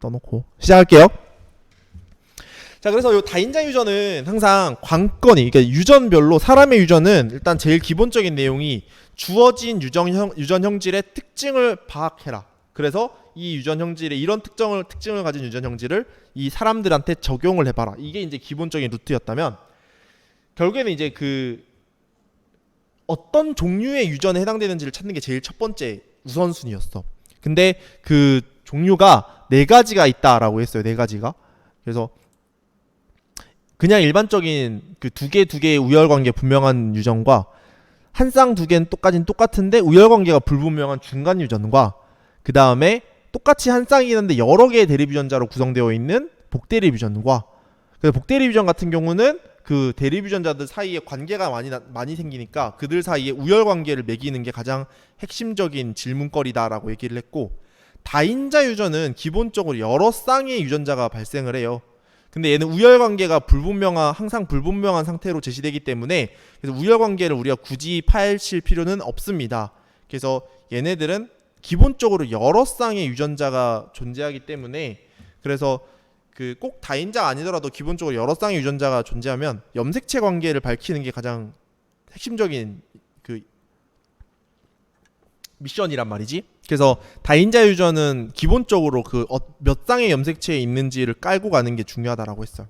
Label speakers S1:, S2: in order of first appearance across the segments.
S1: 떠놓고 시작할게요. 자, 그래서 요 다인자 유전은 항상 관건이, 그러니까 유전별로 사람의 유전은 일단 제일 기본적인 내용이 주어진 유전 형질의 특징을 파악해라. 그래서 이 유전 형질의 이런 특징을 가진 유전 형질을 이 사람들한테 적용을 해봐라. 이게 이제 기본적인 루트였다면, 결국에는 이제 그 어떤 종류의 유전에 해당되는지를 찾는 게 제일 첫 번째 우선순위였어. 근데 그 종류가 4가지가 있다라고 했어요. 4가지가. 그래서 그냥 일반적인 그 두 개의 우열관계 분명한 유전과 한 쌍 두 개는 똑같은데 우열관계가 불분명한 중간 유전과, 그 다음에 똑같이 한 쌍이긴 한데 여러 개의 대립 유전자로 구성되어 있는 복대립 유전과, 그래서 복대립 유전 같은 경우는 그 대립 유전자들 사이에 관계가 많이 생기니까 그들 사이에 우열관계를 매기는 게 가장 핵심적인 질문거리다라고 얘기를 했고, 다인자 유전은 기본적으로 여러 쌍의 유전자가 발생을 해요. 근데 얘는 우열관계가 항상 불분명한 상태로 제시되기 때문에, 그래서 우열관계를 우리가 굳이 파헤칠 필요는 없습니다. 그래서 얘네들은 기본적으로 여러 쌍의 유전자가 존재하기 때문에, 그래서 그 꼭 다인자가 아니더라도 기본적으로 여러 쌍의 유전자가 존재하면 염색체 관계를 밝히는 게 가장 핵심적인 그 미션이란 말이지. 그래서 다인자 유전은 기본적으로 그 몇 쌍의 염색체에 있는지를 깔고 가는 게 중요하다라고 했어요.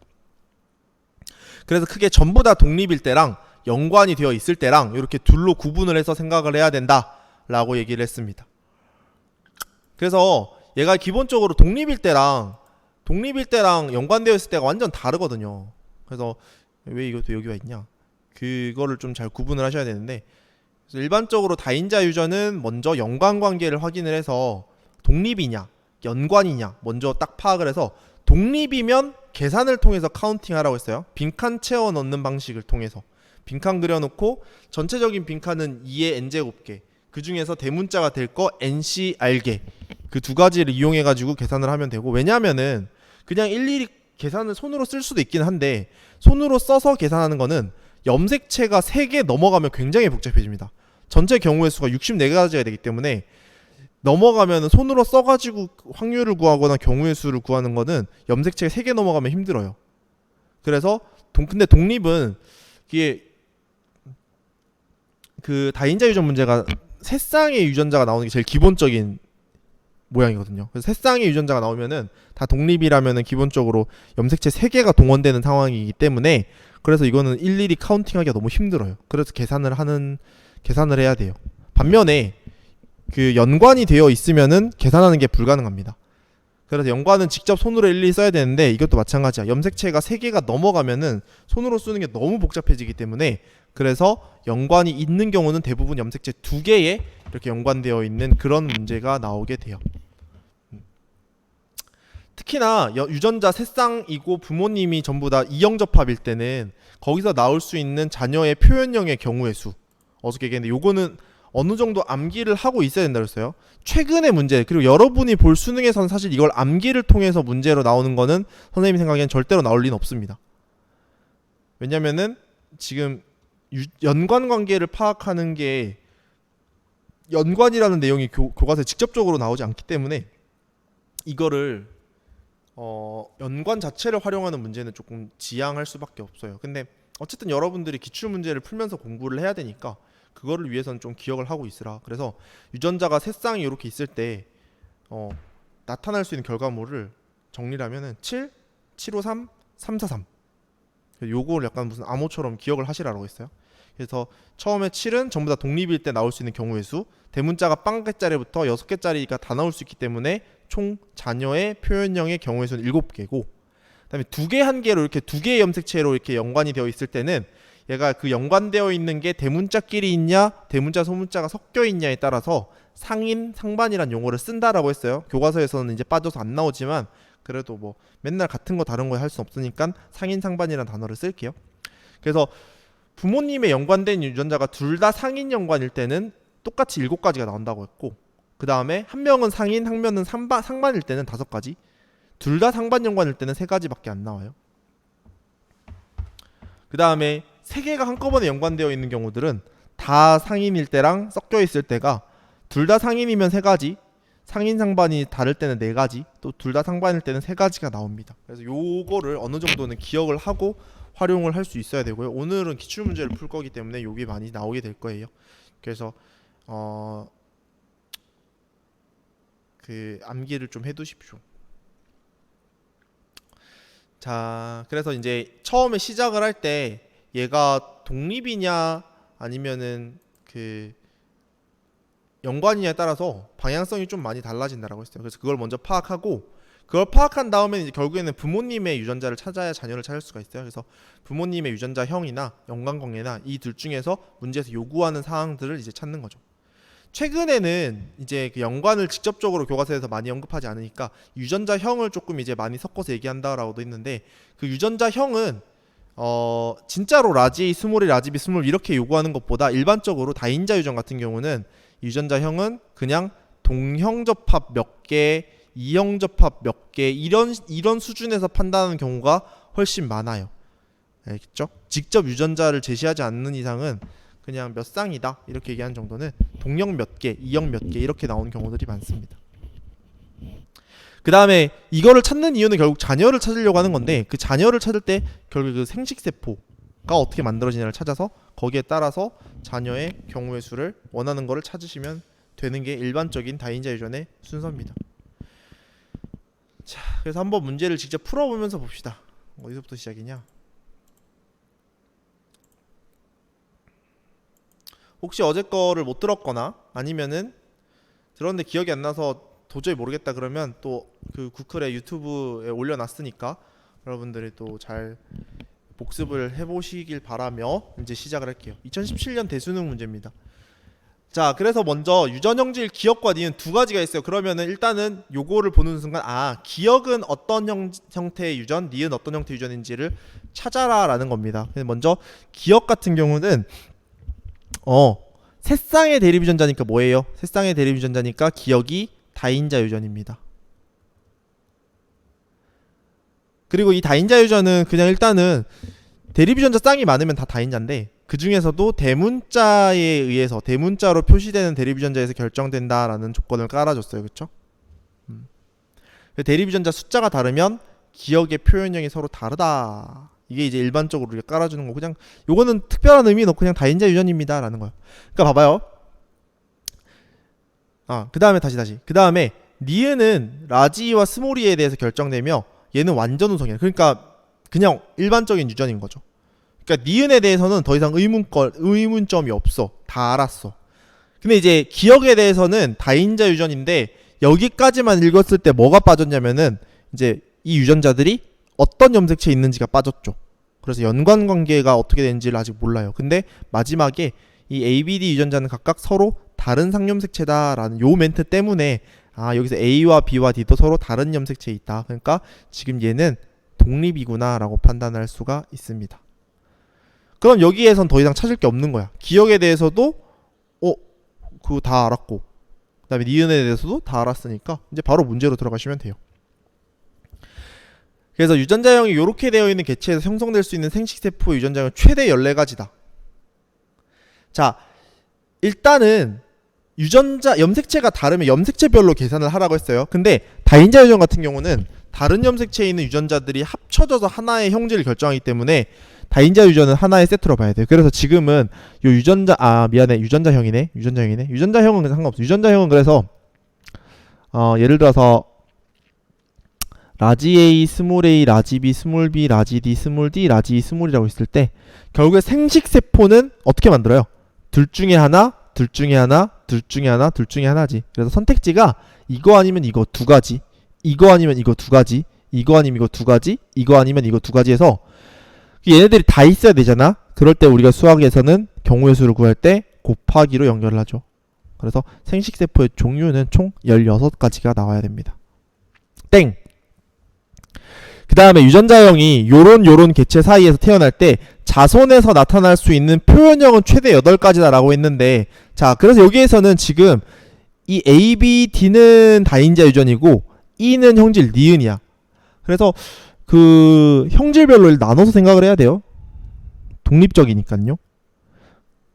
S1: 그래서 크게 전부 다 독립일 때랑 연관이 되어 있을 때랑 이렇게 둘로 구분을 해서 생각을 해야 된다라고 얘기를 했습니다. 그래서 얘가 기본적으로 독립일 때랑 연관되어 있을 때가 완전 다르거든요. 그래서 왜 이것도 여기 와 있냐? 그거를 좀 잘 구분을 하셔야 되는데, 일반적으로 다인자 유전은 먼저 연관관계를 확인을 해서 독립이냐 연관이냐 먼저 딱 파악을 해서, 독립이면 계산을 통해서 카운팅하라고 했어요. 빈칸 채워 넣는 방식을 통해서 빈칸 그려놓고 전체적인 빈칸은 2의 n제곱개, 그 중에서 대문자가 될 거 ncr개, 그 두 가지를 이용해 가지고 계산을 하면 되고, 왜냐하면은 그냥 일일이 계산을 손으로 쓸 수도 있긴 한데 손으로 써서 계산하는 거는 염색체가 3개 넘어가면 굉장히 복잡해집니다. 전체 경우의 수가 64가지가 되기 때문에 넘어가면 손으로 써가지고 확률을 구하거나 경우의 수를 구하는 거는 염색체가 3개 넘어가면 힘들어요. 그래서 근데 독립은 이게 그 다인자 유전 문제가 3쌍의 유전자가 나오는 게 제일 기본적인 모양이거든요. 그래서 3쌍의 유전자가 나오면은 다 독립이라면은 기본적으로 염색체 3개가 동원되는 상황이기 때문에, 그래서 이거는 일일이 카운팅하기가 너무 힘들어요. 그래서 계산을 해야 돼요. 반면에 그 연관이 되어 있으면은 계산하는 게 불가능합니다. 그래서 연관은 직접 손으로 일일이 써야 되는데, 이것도 마찬가지야. 염색체가 3개가 넘어가면은 손으로 쓰는 게 너무 복잡해지기 때문에, 그래서 연관이 있는 경우는 대부분 염색체 2개에 이렇게 연관되어 있는 그런 문제가 나오게 돼요. 특히나 유전자 3쌍이고 부모님이 전부 다 이형접합일 때는 거기서 나올 수 있는 자녀의 표현형의 경우의 수, 어떻게 얘기했는데 요거는 어느 정도 암기를 하고 있어야 된다고 했어요. 최근의 문제, 그리고 여러분이 볼 수능에서는 사실 이걸 암기를 통해서 문제로 나오는 거는 선생님이 생각에는 절대로 나올 리는 없습니다. 왜냐면은 지금 연관관계를 파악하는 게 연관이라는 내용이 교과서에 직접적으로 나오지 않기 때문에 이거를 연관 자체를 활용하는 문제는 조금 지양할 수밖에 없어요. 근데 어쨌든 여러분들이 기출문제를 풀면서 공부를 해야 되니까 그거를 위해서는 좀 기억을 하고 있으라. 그래서 유전자가 3쌍이 이렇게 있을 때 나타날 수 있는 결과물을 정리를 하면은 7, 753, 343, 요걸 약간 무슨 암호처럼 기억을 하시라고 했어요. 그래서 처음에 7은 전부 다 독립일 때 나올 수 있는 경우의 수, 대문자가 0개짜리부터 6개짜리가 다 나올 수 있기 때문에 총 자녀의 표현형의 경우의 수는 7개고, 그다음에 2개, 1개로 이렇게 2개의 염색체로 이렇게 연관이 되어 있을 때는 얘가 그 연관되어 있는 게 대문자끼리 있냐 대문자 소문자가 섞여 있냐에 따라서 상인 상반이란 용어를 쓴다라고 했어요. 교과서에서는 이제 빠져서 안 나오지만 그래도 뭐 맨날 같은 거 다른 거 할 수 없으니까 상인 상반이란 단어를 쓸게요. 그래서 부모님의 연관된 유전자가 둘 다 상인 연관일 때는 똑같이 7가지가 나온다고 했고, 그 다음에 한 명은 상인, 한 명은 상반일 때는 5가지, 둘 다 상반 연관일 때는 3가지밖에 안 나와요. 그 다음에 3개가 한꺼번에 연관되어 있는 경우들은 다 상인일 때랑 섞여 있을 때가 둘 다 상인이면 3가지, 상인 상반이 다를 때는 4가지, 또 둘 다 상반일 때는 3가지가 나옵니다. 그래서 요거를 어느 정도는 기억을 하고 활용을 할 수 있어야 되고요. 오늘은 기출 문제를 풀 거기 때문에 요게 많이 나오게 될 거예요. 그래서 그 암기를 좀 해두십시오. 자, 그래서 이제 처음에 시작을 할 때 얘가 독립이냐 아니면은 그 연관이냐에 따라서 방향성이 좀 많이 달라진다라고 했어요. 그래서 그걸 먼저 파악하고, 그걸 파악한 다음에 이제 결국에는 부모님의 유전자를 찾아야 자녀를 찾을 수가 있어요. 그래서 부모님의 유전자형이나 연관관계나 이 둘 중에서 문제에서 요구하는 사항들을 이제 찾는 거죠. 최근에는 이제 그 연관을 직접적으로 교과서에서 많이 언급하지 않으니까 유전자형을 조금 이제 많이 섞어서 얘기한다라고도 했는데, 그 유전자형은 진짜로 라지 A, 스몰 A, 라지 B, 스몰 B 이렇게 요구하는 것보다 일반적으로 다인자 유전 같은 경우는 유전자형은 그냥 동형접합 몇 개, 이형접합 몇 개 이런 수준에서 판단하는 경우가 훨씬 많아요. 알겠죠? 직접 유전자를 제시하지 않는 이상은 그냥 몇 쌍이다 이렇게 얘기하는 정도는 동형 몇 개, 이형 몇 개 이렇게 나오는 경우들이 많습니다. 그 다음에 이거를 찾는 이유는 결국 자녀를 찾으려고 하는 건데, 그 자녀를 찾을 때 결국 그 생식세포가 어떻게 만들어지냐를 찾아서 거기에 따라서 자녀의 경우의 수를 원하는 거를 찾으시면 되는 게 일반적인 다인자 유전의 순서입니다. 자, 그래서 한번 문제를 직접 풀어보면서 봅시다. 어디서부터 시작이냐? 혹시 어제 거를 못 들었거나 아니면은 들었는데 기억이 안 나서 도저히 모르겠다 그러면 또 그 구클에 유튜브에 올려놨으니까 여러분들이 또 잘 복습을 해보시길 바라며 이제 시작을 할게요. 2017년 대수능 문제입니다. 자, 그래서 먼저 유전형질 기억과 니은 두 가지가 있어요. 그러면은 일단은 요거를 보는 순간 기억은 어떤 형태의 유전, 니은 어떤 형태의 유전인지를 찾아라 라는 겁니다. 먼저 기억 같은 경우는 세 쌍의 대립 유전자니까 뭐예요? 세 쌍의 대립 유전자니까 기억이 다인자 유전입니다. 그리고 이 다인자 유전은 그냥 일단은 대립 유전자 쌍이 많으면 다 다인자인데, 그 중에서도 대문자에 의해서 대문자로 표시되는 대립 유전자에서 결정된다라는 조건을 깔아줬어요. 그쵸? 대립 유전자 숫자가 다르면 기억의 표현형이 서로 다르다. 이게 이제 일반적으로 우리가 깔아주는 거. 그냥 요거는 특별한 의미 넣고 그냥 다인자 유전입니다 라는 거예요. 그러니까 봐봐요. 그 다음에 다시 그 다음에 니은은 라지와 스몰이에 대해서 결정되며 얘는 완전 우성이야. 그러니까 그냥 일반적인 유전인 거죠. 그러니까 니은에 대해서는 더 이상 의문점이 없어. 다 알았어. 근데 이제 기억에 대해서는 다인자 유전인데, 여기까지만 읽었을 때 뭐가 빠졌냐면은 이제 이 유전자들이 어떤 염색체에 있는지가 빠졌죠. 그래서 연관관계가 어떻게 되는지를 아직 몰라요. 근데 마지막에 이 ABD 유전자는 각각 서로 다른 상염색체다라는 요 멘트 때문에 여기서 A와 B와 D도 서로 다른 염색체에 있다. 그러니까 지금 얘는 독립이구나 라고 판단할 수가 있습니다. 그럼 여기에선 더 이상 찾을 게 없는 거야. 기억에 대해서도 그거 다 알았고, 그 다음에 니은에 대해서도 다 알았으니까 이제 바로 문제로 들어가시면 돼요. 그래서 유전자형이 이렇게 되어 있는 개체에서 형성될 수 있는 생식세포 유전자형은 최대 14가지다. 자, 일단은 유전자 염색체가 다르면 염색체별로 계산을 하라고 했어요. 근데 다인자 유전 같은 경우는 다른 염색체에 있는 유전자들이 합쳐져서 하나의 형질을 결정하기 때문에 다인자 유전은 하나의 세트로 봐야 돼요. 그래서 지금은 요 유전자형이네. 유전자형은 상관없어. 유전자형은 그래서 예를 들어서 라지 A, 스몰 A, 라지 B, 스몰 B, 라지 D, 스몰 D, 라지 E, 스몰이라고 있을 때 결국에 생식세포는 어떻게 만들어요? 둘 중에 하나, 둘 중에 하나, 둘 중에 하나, 둘 중에 하나지. 그래서 선택지가 이거 아니면 이거 두 가지, 이거 아니면 이거 두 가지, 이거 아니면 이거 두 가지, 이거 아니면 이거 두 가지 해서 얘네들이 다 있어야 되잖아. 그럴 때 우리가 수학에서는 경우의 수를 구할 때 곱하기로 연결을 하죠. 그래서 생식세포의 종류는 총 16가지가 나와야 됩니다. 땡! 그 다음에 유전자형이 요런 개체 사이에서 태어날 때 자손에서 나타날 수 있는 표현형은 최대 8가지다 라고 했는데, 자, 그래서 여기에서는 지금 이 A, B, D는 다인자 유전이고 E는 형질 니은이야. 그래서 그 형질별로 나눠서 생각을 해야 돼요. 독립적이니까요.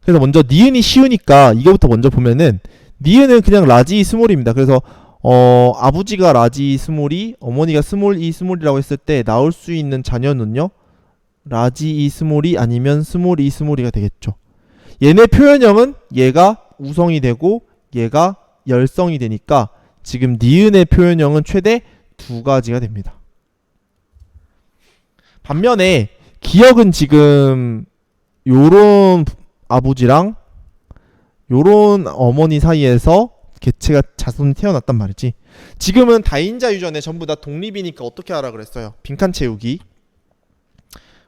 S1: 그래서 먼저 니은이 쉬우니까 이거부터 먼저 보면은 니은은 그냥 라지 스몰입니다. 그래서 아버지가 라지 스몰이 어머니가 스몰 이 스몰이라고 했을 때 나올 수 있는 자녀는요 라지 이 스몰이 아니면 스몰 이 스몰이가 되겠죠. 얘네 표현형은 얘가 우성이 되고 얘가 열성이 되니까 지금 니은의 표현형은 최대 두 가지가 됩니다. 반면에 기역은 지금 요런 아버지랑 요런 어머니 사이에서 개체가 자손이 태어났단 말이지. 지금은 다인자 유전에 전부 다 독립이니까 어떻게 하라 그랬어요? 빈칸 채우기.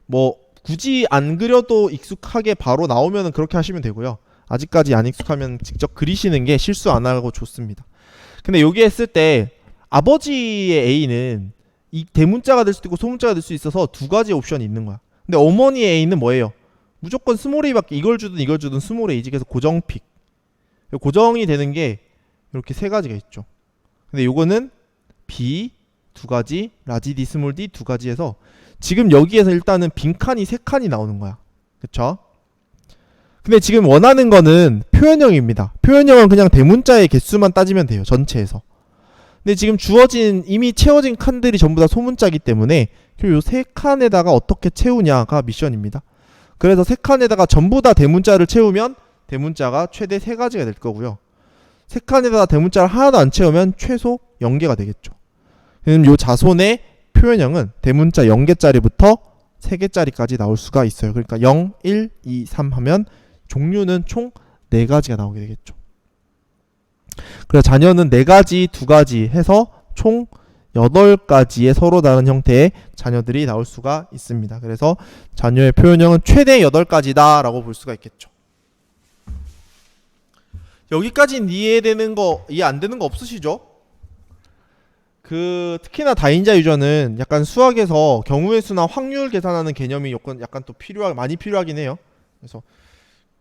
S1: 뭐 굳이 안 그려도 익숙하게 바로 나오면 그렇게 하시면 되고요. 아직까지 안 익숙하면 직접 그리시는 게 실수 안 하고 좋습니다. 근데 여기 했을 때 아버지의 A는 이 대문자가 될 수도 있고 소문자가 될 수 있어서 두 가지 옵션이 있는 거야. 근데 어머니의 A는 뭐예요? 무조건 스몰 A밖에 이걸 주든 스몰 A지. 그래서 고정픽. 고정이 되는 게 이렇게 세 가지가 있죠. 근데 요거는 B 두 가지, 라지 D 스몰 D 두 가지 해서 지금 여기에서 일단은 빈칸이 세 칸이 나오는 거야. 그쵸? 근데 지금 원하는 거는 표현형입니다. 표현형은 그냥 대문자의 개수만 따지면 돼요. 전체에서. 근데 지금 주어진 이미 채워진 칸들이 전부 다 소문자이기 때문에 요 세 칸에다가 어떻게 채우냐가 미션입니다. 그래서 세 칸에다가 전부 다 대문자를 채우면 대문자가 최대 세 가지가 될 거고요. 세 칸에다가 대문자를 하나도 안 채우면 최소 0개가 되겠죠. 그럼 요 자손의 표현형은 대문자 0개짜리부터 3개짜리까지 나올 수가 있어요. 그러니까 0, 1, 2, 3 하면 종류는 총 4가지가 나오게 되겠죠. 그래서 자녀는 4가지, 2가지 해서 총 8가지의 서로 다른 형태의 자녀들이 나올 수가 있습니다. 그래서 자녀의 표현형은 최대 8가지다 라고 볼 수가 있겠죠. 여기까지는 이해되는 거, 이해 안 되는 거 없으시죠? 특히나 다인자 유전은 약간 수학에서 경우의 수나 확률 계산하는 개념이 약간 또 많이 필요하긴 해요. 그래서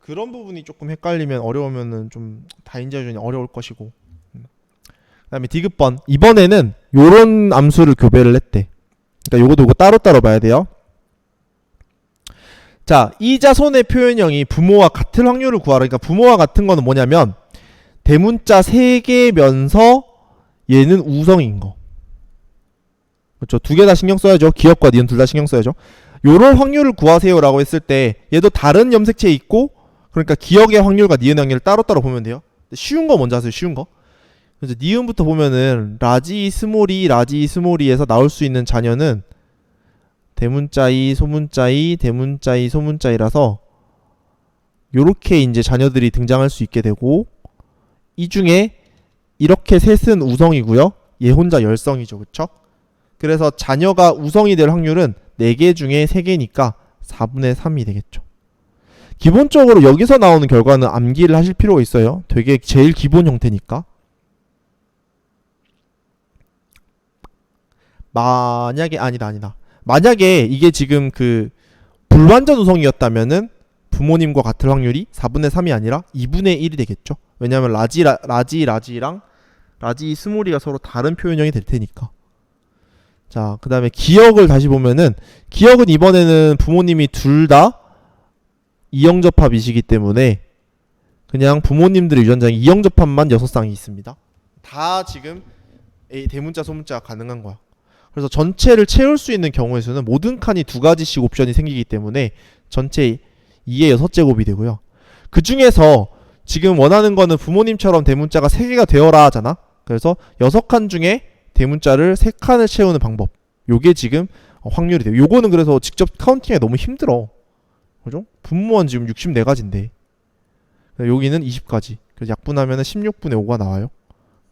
S1: 그런 부분이 조금 헷갈리면 어려우면은 좀 다인자 유전이 어려울 것이고. 그다음에 디귿번. 이번에는 요런 암수를 교배를 했대. 그러니까 요거 따로따로 봐야 돼요. 자, 이 자손의 표현형이 부모와 같을 확률을 구하라. 그러니까 부모와 같은 거는 뭐냐면 대문자 3개면서 얘는 우성인 거. 그렇죠. 2개 다 신경 써야죠. 기역과 니은 둘 다 신경 써야죠. 요런 확률을 구하세요라고 했을 때 얘도 다른 염색체에 있고 그러니까 기역의 확률과 니은의 확률을 따로따로 보면 돼요. 쉬운 거 먼저 하세요. 쉬운 거. 그래서 니은부터 보면은 라지 스몰이에서 나올 수 있는 자녀는 대문자이, 소문자이, 대문자이, 소문자이라서 요렇게 이제 자녀들이 등장할 수 있게 되고 이 중에 이렇게 셋은 우성이고요. 얘 혼자 열성이죠. 그쵸? 그래서 자녀가 우성이 될 확률은 4개 중에 3개니까 4분의 3이 되겠죠. 기본적으로 여기서 나오는 결과는 암기를 하실 필요가 있어요. 되게 제일 기본 형태니까. 만약에 이게 지금 불완전 우성이었다면은 부모님과 같을 확률이 4분의 3이 아니라 2분의 1이 되겠죠. 왜냐면 라지랑 라지 스몰이가 서로 다른 표현형이 될 테니까. 자, 그 다음에 기역을 다시 보면은 기역은 이번에는 부모님이 둘 다 이형접합이시기 때문에 그냥 부모님들의 유전자에 이형접합만 6쌍이 있습니다. 다 지금 대문자 소문자가 가능한 거야. 그래서 전체를 채울 수 있는 경우의 수는 모든 칸이 2가지씩 옵션이 생기기 때문에 전체 2의 6제곱이 되고요. 그 중에서 지금 원하는 거는 부모님처럼 대문자가 3개가 되어라 하잖아. 그래서 6칸 중에 대문자를 3칸을 채우는 방법. 요게 지금 확률이 돼요. 요거는 그래서 직접 카운팅이 너무 힘들어. 그죠? 분모원 지금 64가지인데 여기는 20가지. 그래서 약분하면 16분의 5가 나와요.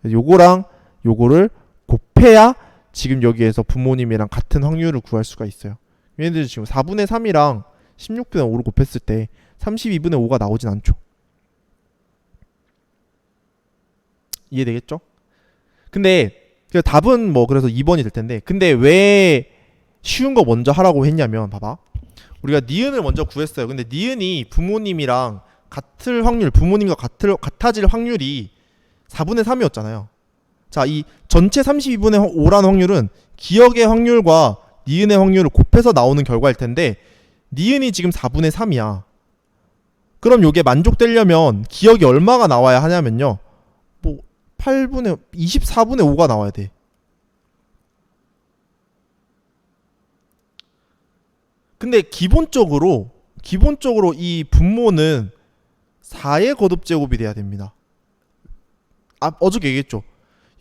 S1: 요거랑 요거를 곱해야 지금 여기에서 부모님이랑 같은 확률을 구할 수가 있어요. 얘네들 지금 4분의 3이랑 16분의 5를 곱했을 때 32분의 5가 나오진 않죠. 이해되겠죠? 근데 답은 그래서 2번이 될 텐데, 근데 왜 쉬운 거 먼저 하라고 했냐면, 봐봐. 우리가 니은을 먼저 구했어요. 근데 니은이 부모님이랑 같을 확률, 부모님과 같아질 확률이 4분의 3이었잖아요. 자, 이 전체 32분의 5라는 확률은 기역의 확률과 니은의 확률을 곱해서 나오는 결과일 텐데, 니은이 지금 4분의 3이야. 그럼 요게 만족되려면 기역이 얼마가 나와야 하냐면요. 8분의 24분의 5가 나와야 돼. 근데 기본적으로 이 분모는 4의 거듭제곱이 돼야 됩니다. 어저께 얘기했죠.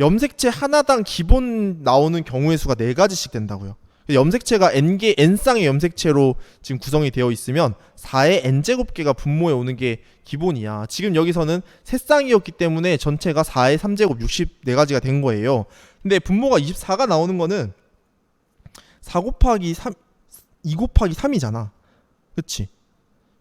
S1: 염색체 하나당 기본 나오는 경우의 수가 4가지씩 된다고요. 염색체가 n쌍의 염색체로 지금 구성이 되어 있으면 4의 n제곱개가 분모에 오는 게 기본이야. 지금 여기서는 3쌍이었기 때문에 전체가 4의 3제곱 64가지가 된 거예요. 근데 분모가 24가 나오는 거는 4 곱하기 3, 2 곱하기 3이잖아. 그치?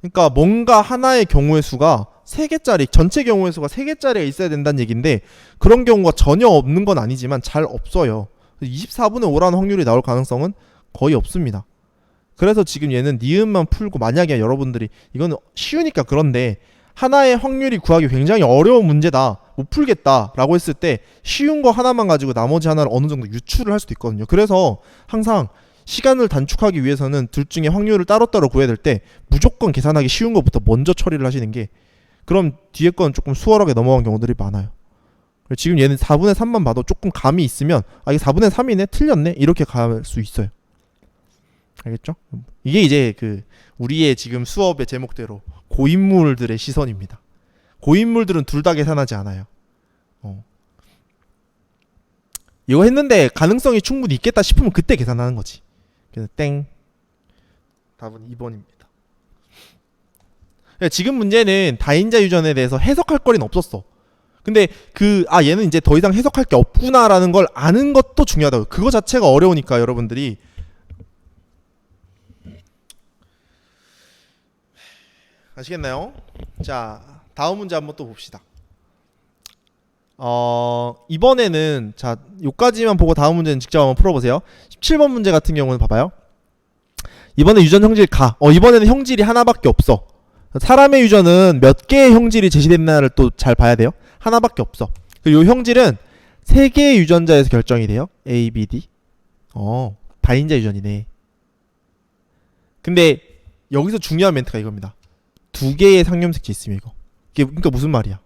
S1: 그러니까 뭔가 하나의 경우의 수가 3개짜리, 전체 경우의 수가 3개짜리가 있어야 된다는 얘기인데 그런 경우가 전혀 없는 건 아니지만 잘 없어요. 24분의 5라는 확률이 나올 가능성은 거의 없습니다. 그래서 지금 얘는 니은만 풀고, 만약에 여러분들이 이거는 쉬우니까 그런데 하나의 확률이 구하기 굉장히 어려운 문제다, 못 풀겠다 라고 했을 때 쉬운 거 하나만 가지고 나머지 하나를 어느 정도 유추를 할 수도 있거든요. 그래서 항상 시간을 단축하기 위해서는 둘 중에 확률을 따로따로 구해야 될 때 무조건 계산하기 쉬운 것부터 먼저 처리를 하시는 게, 그럼 뒤에 건 조금 수월하게 넘어간 경우들이 많아요. 지금 얘는 4분의 3만 봐도 조금 감이 있으면 이게 4분의 3이네, 틀렸네, 이렇게 갈 수 있어요. 알겠죠? 이게 이제 우리의 지금 수업의 제목대로 고인물들의 시선입니다. 고인물들은 둘 다 계산하지 않아요. 이거 했는데 가능성이 충분히 있겠다 싶으면 그때 계산하는 거지. 그래서 땡. 답은 2번입니다. 지금 문제는 다인자 유전에 대해서 해석할 거리는 없었어. 근데 얘는 이제 더 이상 해석할 게 없구나라는 걸 아는 것도 중요하다고. 그거 자체가 어려우니까 여러분들이 아시겠나요? 자, 다음 문제 한번 또 봅시다. 이번에는 자, 요까지만 보고 다음 문제는 직접 한번 풀어보세요. 17번 문제 같은 경우는 봐봐요. 이번에 유전 형질 이번에는 형질이 하나밖에 없어. 사람의 유전은 몇 개의 형질이 제시됐나를 또 잘 봐야 돼요. 하나밖에 없어. 그리고 이 형질은 3개의 유전자에서 결정이 돼요. A, B, D. 다인자 유전이네. 근데 여기서 중요한 멘트가 이겁니다. 2개의 상염색체 있으면 이거. 이게 그러니까 무슨 말이야?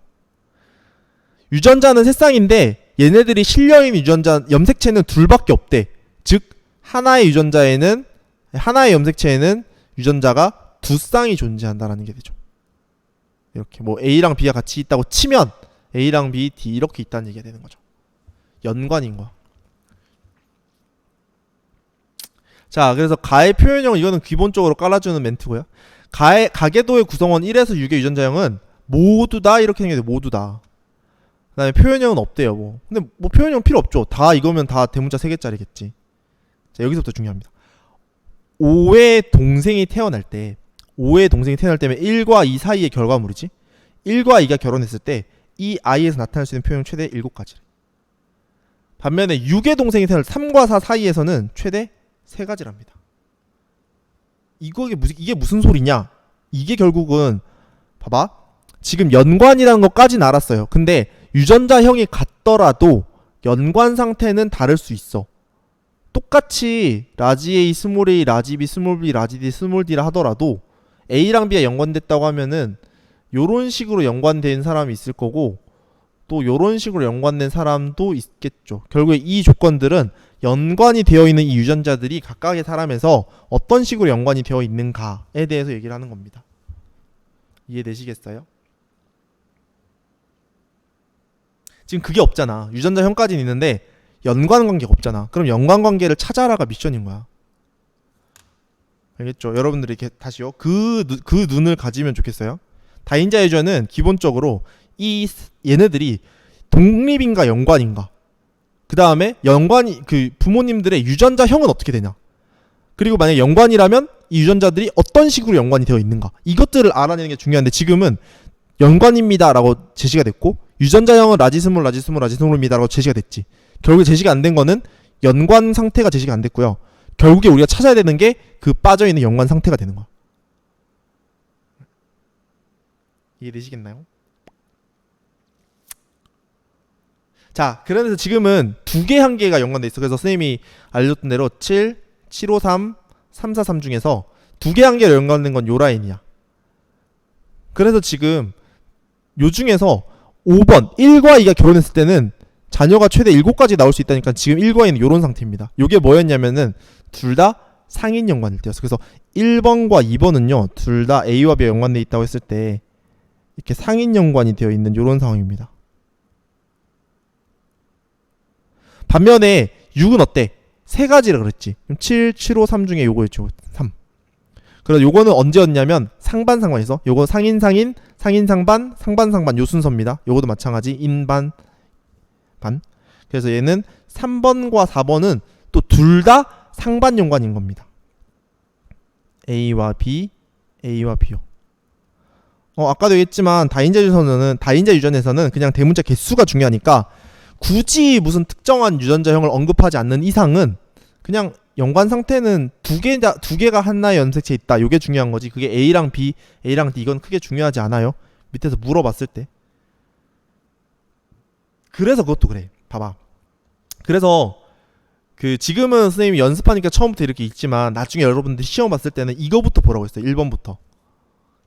S1: 유전자는 3쌍인데 얘네들이 실려있는 유전자 염색체는 2밖에 없대. 즉 하나의 염색체에는 유전자가 2쌍이 존재한다라는 게 되죠. 이렇게 뭐 A랑 B가 같이 있다고 치면 A랑 B, D 이렇게 있다는 얘기가 되는 거죠. 연관인 거야. 자, 그래서 가의 표현형, 이거는 기본적으로 깔아주는 멘트고요. 가계도의 구성원 1에서 6의 유전자형은 모두 다 이렇게 생겨요. 모두 다. 그 다음에 표현형은 없대요. 근데 뭐 표현형 필요 없죠. 다 이거면 다 대문자 3개짜리겠지. 자, 여기서부터 중요합니다. 5의 동생이 태어날 때면 1과 2 사이의 결과물이지. 1과 2가 결혼했을 때 이 아이에서 나타날 수 있는 표현은 최대 7가지. 반면에 6의 동생이 태어날 3과 4 사이에서는 최대 3가지랍니다. 이게 무슨 소리냐? 이게 결국은 봐봐. 지금 연관이라는 것까지는 알았어요. 근데 유전자형이 같더라도 연관 상태는 다를 수 있어. 똑같이 라지 A, 스몰 a, 라지 B, 스몰 b, 라지 D, 스몰 d라 하더라도 A랑 B가 연관됐다고 하면은 요런 식으로 연관된 사람이 있을 거고 또 요런 식으로 연관된 사람도 있겠죠. 결국에 이 조건들은 연관이 되어 있는 이 유전자들이 각각의 사람에서 어떤 식으로 연관이 되어 있는가에 대해서 얘기를 하는 겁니다. 이해되시겠어요? 지금 그게 없잖아. 유전자형까지는 있는데 연관관계가 없잖아. 그럼 연관관계를 찾아라가 미션인 거야. 알겠죠? 여러분들이 이렇게 다시요. 그 눈을 가지면 좋겠어요. 다인자 유전은 기본적으로 얘네들이 독립인가 연관인가, 그 다음에 연관이 부모님들의 유전자형은 어떻게 되냐, 그리고 만약에 연관이라면 이 유전자들이 어떤 식으로 연관이 되어 있는가, 이것들을 알아내는 게 중요한데 지금은 연관입니다 라고 제시가 됐고 유전자형은 라지스몰입니다 라고 제시가 됐지. 결국에 제시가 안 된 거는 연관 상태가 제시가 안 됐고요. 결국에 우리가 찾아야 되는 게 그 빠져있는 연관 상태가 되는 거야. 이해되시겠나요? 자, 그래서 지금은 2개 한계가 연관돼 있어. 그래서 선생님이 알려줬던 대로 7, 753, 343 중에서 2개 한계로 연관된 건 요 라인이야. 그래서 지금 요 중에서 5번 1과 2가 결혼했을 때는 자녀가 최대 7까지 나올 수 있다니까 지금 1과 2는 요런 상태입니다. 요게 뭐였냐면은 둘 다 상인 연관일 때였어. 그래서 1번과 2번은요 둘 다 A와 B가 연관돼 있다고 했을 때 이렇게 상인 연관이 되어 있는 요런 상황입니다. 반면에 6은 어때? 세 가지라 그랬지. 7, 7, 5, 3 중에 요거였죠. 3. 그래서 요거는 언제였냐면 상반 상반에서 요거 상인 상인 상인 상반 상반 상반 요 순서입니다. 요거도 마찬가지 인반 반. 그래서 얘는 3번과 4번은 또 둘 다 상반 연관인 겁니다. A와 B, A와 B요. 아까도 얘기했지만 다인자 유전에서는 그냥 대문자 개수가 중요하니까 굳이 무슨 특정한 유전자형을 언급하지 않는 이상은 그냥 연관 상태는 두 개가 하나의 염색체에 있다. 요게 중요한 거지. 그게 A랑 B, A랑 D 이건 크게 중요하지 않아요. 밑에서 물어봤을 때. 그래서 그것도 그래. 봐봐. 그래서 그 지금은 선생님이 연습하니까 처음부터 이렇게 있지만 나중에 여러분들 시험 봤을 때는 이거부터 보라고 했어요. 1번부터.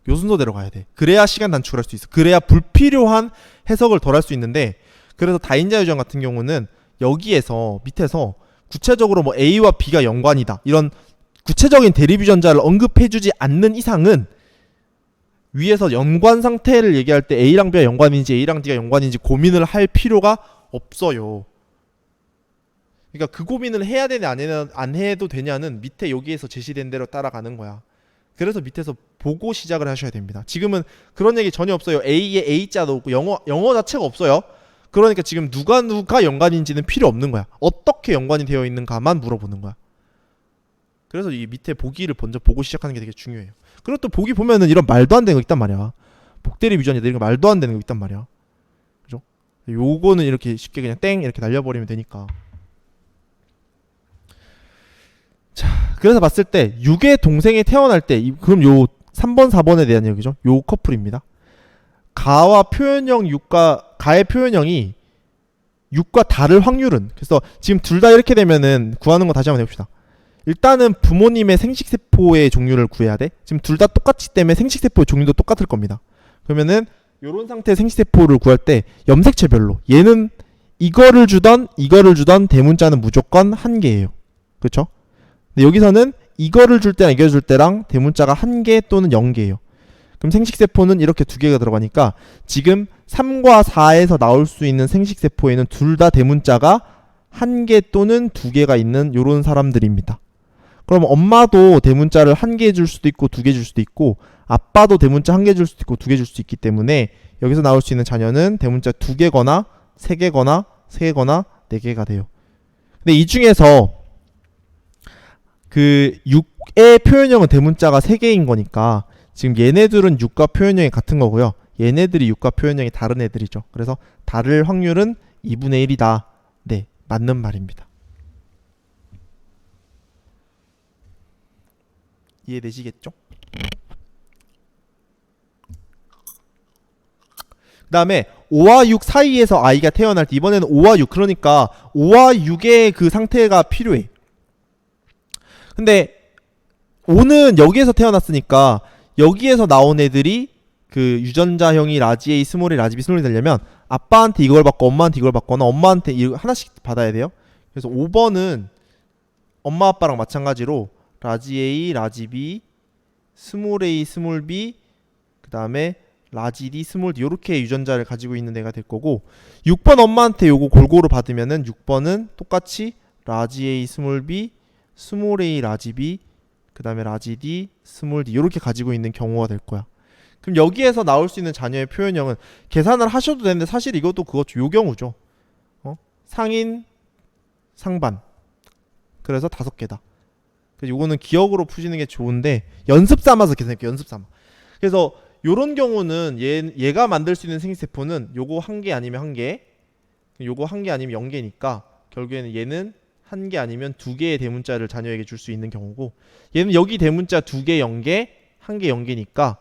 S1: 요 순서대로 가야 돼. 그래야 시간 단축을 할 수 있어. 그래야 불필요한 해석을 덜 할 수 있는데 그래서 다인자 유전 같은 경우는 여기에서 밑에서 구체적으로 뭐 A와 B가 연관이다 이런 구체적인 대립 유전자를 언급해주지 않는 이상은 위에서 연관 상태를 얘기할 때 A랑 B가 연관인지 A랑 D가 연관인지 고민을 할 필요가 없어요. 그러니까 그 고민을 해야 되냐 안 해도 되냐는 밑에 여기에서 제시된 대로 따라가는 거야. 그래서 밑에서 보고 시작을 하셔야 됩니다. 지금은 그런 얘기 전혀 없어요. A에 A자도 없고 영어 자체가 없어요. 그러니까 지금 누가 연관인지는 필요 없는 거야. 어떻게 연관이 되어 있는가만 물어보는 거야. 그래서 이 밑에 보기를 먼저 보고 시작하는 게 되게 중요해요. 그리고 또 보기 보면은 이런 말도 안 되는 거 있단 말이야. 복대립 유전자 이런 거 말도 안 되는 거 있단 말이야. 그죠? 요거는 이렇게 쉽게 그냥 땡 이렇게 날려버리면 되니까. 자, 그래서 봤을 때 6의 동생이 태어날 때 그럼 요 3번 4번에 대한 얘기죠. 요 커플입니다. 가와 표현형 6과 가의 표현형이 6과 다를 확률은 그래서 지금 둘 다 이렇게 되면은 구하는 거 다시 한번 해봅시다. 일단은 부모님의 생식세포의 종류를 구해야 돼. 지금 둘 다 똑같기 때문에 생식세포의 종류도 똑같을 겁니다. 그러면은 요런 상태의 생식세포를 구할 때 염색체별로 얘는 이거를 주던 대문자는 무조건 한 개예요. 그렇죠? 근데 여기서는 이거를 줄 때랑 이거를 줄 때랑 대문자가 한 개 또는 0개예요. 그럼 생식세포는 이렇게 두 개가 들어가니까 지금 3과 4에서 나올 수 있는 생식세포에는 둘 다 대문자가 한 개 또는 두 개가 있는 요런 사람들입니다. 그럼 엄마도 대문자를 한 개 줄 수도 있고 두 개 줄 수도 있고 아빠도 대문자 한 개 줄 수도 있고 두 개 줄 수도 있기 때문에 여기서 나올 수 있는 자녀는 대문자 두 개거나 세 개거나 세 개거나 네 개가 돼요. 근데 이 중에서 그 6의 표현형은 대문자가 3개인 거니까 지금 얘네들은 6과 표현형이 같은 거고요. 얘네들이 6과 표현형이 다른 애들이죠. 그래서 다를 확률은 2분의 1이다. 네, 맞는 말입니다. 이해되시겠죠? 그 다음에 5와 6 사이에서 아이가 태어날 때 이번에는 5와 6 그러니까 5와 6의 그 상태가 필요해. 근데 5는 여기에서 태어났으니까 여기에서 나온 애들이 그 유전자형이 라지 A, 스몰 A, 라지 B, 스몰 A 되려면 아빠한테 이걸 받고 엄마한테 이걸 받거나 엄마한테 하나씩 받아야 돼요. 그래서 5번은 엄마 아빠랑 마찬가지로 라지 A, 라지 B, 스몰 A, 스몰 B 그 다음에 라지 D, 스몰 D 요렇게 유전자를 가지고 있는 애가 될 거고 6번 엄마한테 요거 골고루 받으면은 6번은 똑같이 라지 A, 스몰 B, 스몰 A, 라지 B 그 다음에 라지 D, 스몰 D 요렇게 가지고 있는 경우가 될 거야. 그럼 여기에서 나올 수 있는 자녀의 표현형은 계산을 하셔도 되는데 사실 이것도 그거죠. 요 경우죠. 상인, 상반. 그래서 5개다. 그래서 요거는 기억으로 푸시는 게 좋은데 연습 삼아서 계산할게요. 연습 삼아. 그래서 요런 경우는 얘가 만들 수 있는 생식세포는 요거 1개 아니면 1개 요거 1개 아니면 0개니까 결국에는 얘는 1개 아니면 2개의 대문자를 자녀에게 줄 수 있는 경우고 얘는 여기 대문자 2개 0개 1개 0개니까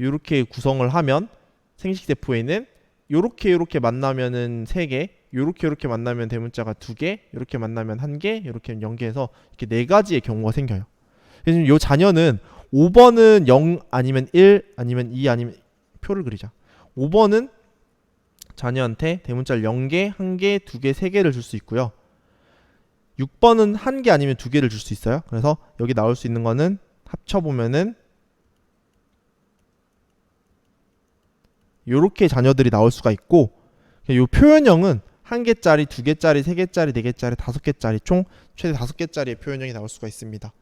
S1: 요렇게 구성을 하면 생식세포에는 요렇게 만나면은 3개 요렇게 만나면 대문자가 2개 요렇게 만나면 1개 요렇게 0개에서 이렇게 4가지의 경우가 생겨요. 그래서 요 자녀는 5번은 0 아니면 1 아니면 2 아니면 표를 그리자. 5번은 자녀한테 대문자를 0개, 1개, 2개, 3개를 줄 수 있고요. 6번은 1개 아니면 2개를 줄 수 있어요. 그래서 여기 나올 수 있는 거는 합쳐보면은 요렇게 자녀들이 나올 수가 있고, 요 표현형은 1개짜리, 2개짜리, 3개짜리, 4개짜리, 5개짜리 총 최대 5개짜리의 표현형이 나올 수가 있습니다.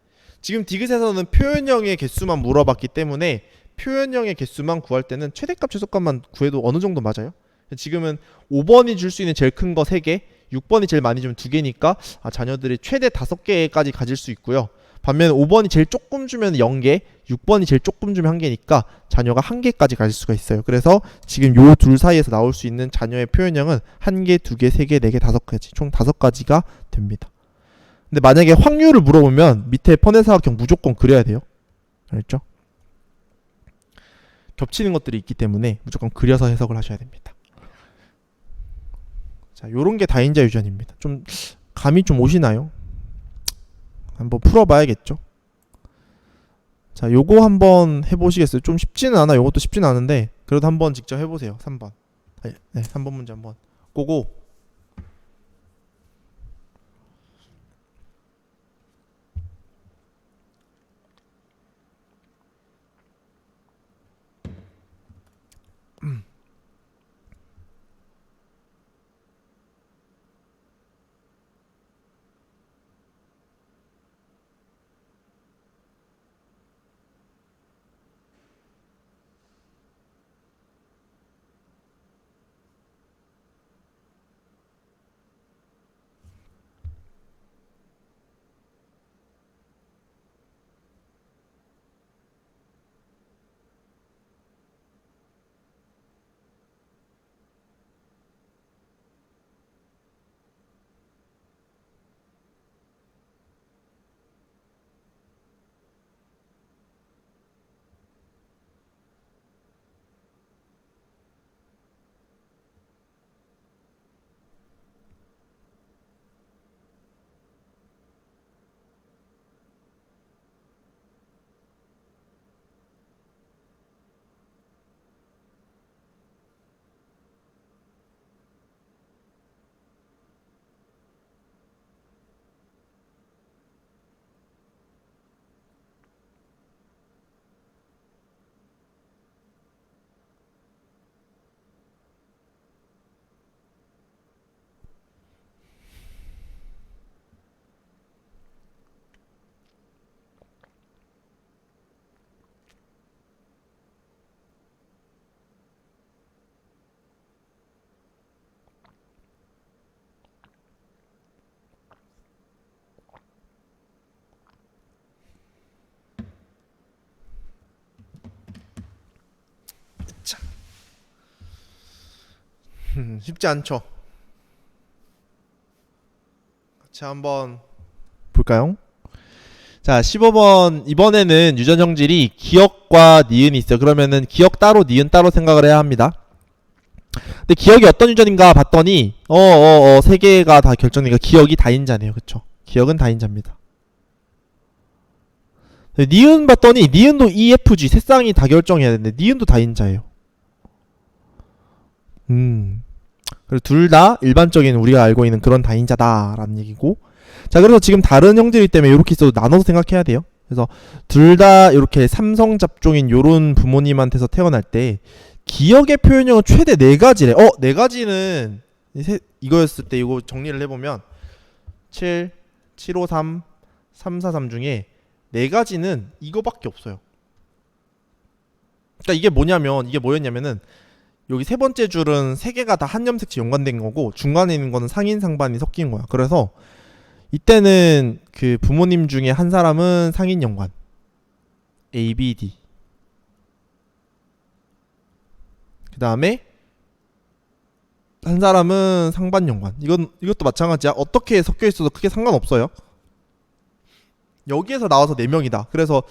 S1: 지금 디귿에서는 표현형의 개수만 물어봤기 때문에 표현형의 개수만 구할 때는 최대값 최소값만 구해도 어느 정도 맞아요. 지금은 5번이 줄 수 있는 제일 큰 거 3개, 6번이 제일 많이 주면 2개니까 자녀들이 최대 5개까지 가질 수 있고요. 반면 5번이 제일 조금 주면 0개, 6번이 제일 조금 주면 1개니까 자녀가 1개까지 가질 수가 있어요. 그래서 지금 요 둘 사이에서 나올 수 있는 자녀의 표현형은 1개, 2개, 3개, 4개, 5가지 총 5가지가 됩니다. 근데 만약에 확률을 물어보면 밑에 퍼내사각형 무조건 그려야 돼요. 알죠? 겹치는 것들이 있기 때문에 무조건 그려서 해석을 하셔야 됩니다. 자, 요런 게 다인자 유전입니다. 좀 감이 좀 오시나요? 한번 풀어봐야겠죠. 자, 요거 한번 해보시겠어요? 좀 쉽지는 않아. 요것도 쉽지는 않은데 그래도 한번 직접 해보세요. 3번. 네, 3번 문제 한번 고고. 자, 쉽지 않죠. 같이 한번 볼까요? 자, 15번 이번에는 유전 형질이 기억과 니은이 있어요. 그러면은 기억 따로 니은 따로 생각을 해야 합니다. 근데 기억이 어떤 유전인가 봤더니 세 개가 다 결정되니까 기억이 다인자네요. 그쵸? 기억은 다인자입니다. 니은 봤더니 니은도 EFG 세 쌍이 다 결정해야 되는데 니은도 다인자예요. 그리고 둘 다 일반적인 우리가 알고 있는 그런 다인자다라는 얘기고, 자, 그래서 지금 다른 형질이기 때문에 이렇게 있어도 나눠서 생각해야 돼요. 그래서 둘 다 이렇게 삼성 잡종인 요런 부모님한테서 태어날 때 기억의 표현형은 최대 4가지래. 4가지는 이거였을 때 이거 정리를 해보면 7, 753, 343 중에 4가지는 이거밖에 없어요. 그러니까 이게 뭐였냐면은 여기 세 번째 줄은 3개가 다 한염색체 연관된 거고 중간에 있는 거는 상인 상반이 섞인 거야. 그래서 이때는 그 부모님 중에 한 사람은 상인 연관 A, B, D, 그 다음에 한 사람은 상반 연관. 이것도 마찬가지야. 어떻게 섞여 있어도 크게 상관없어요. 여기에서 나와서 4명이다. 그래서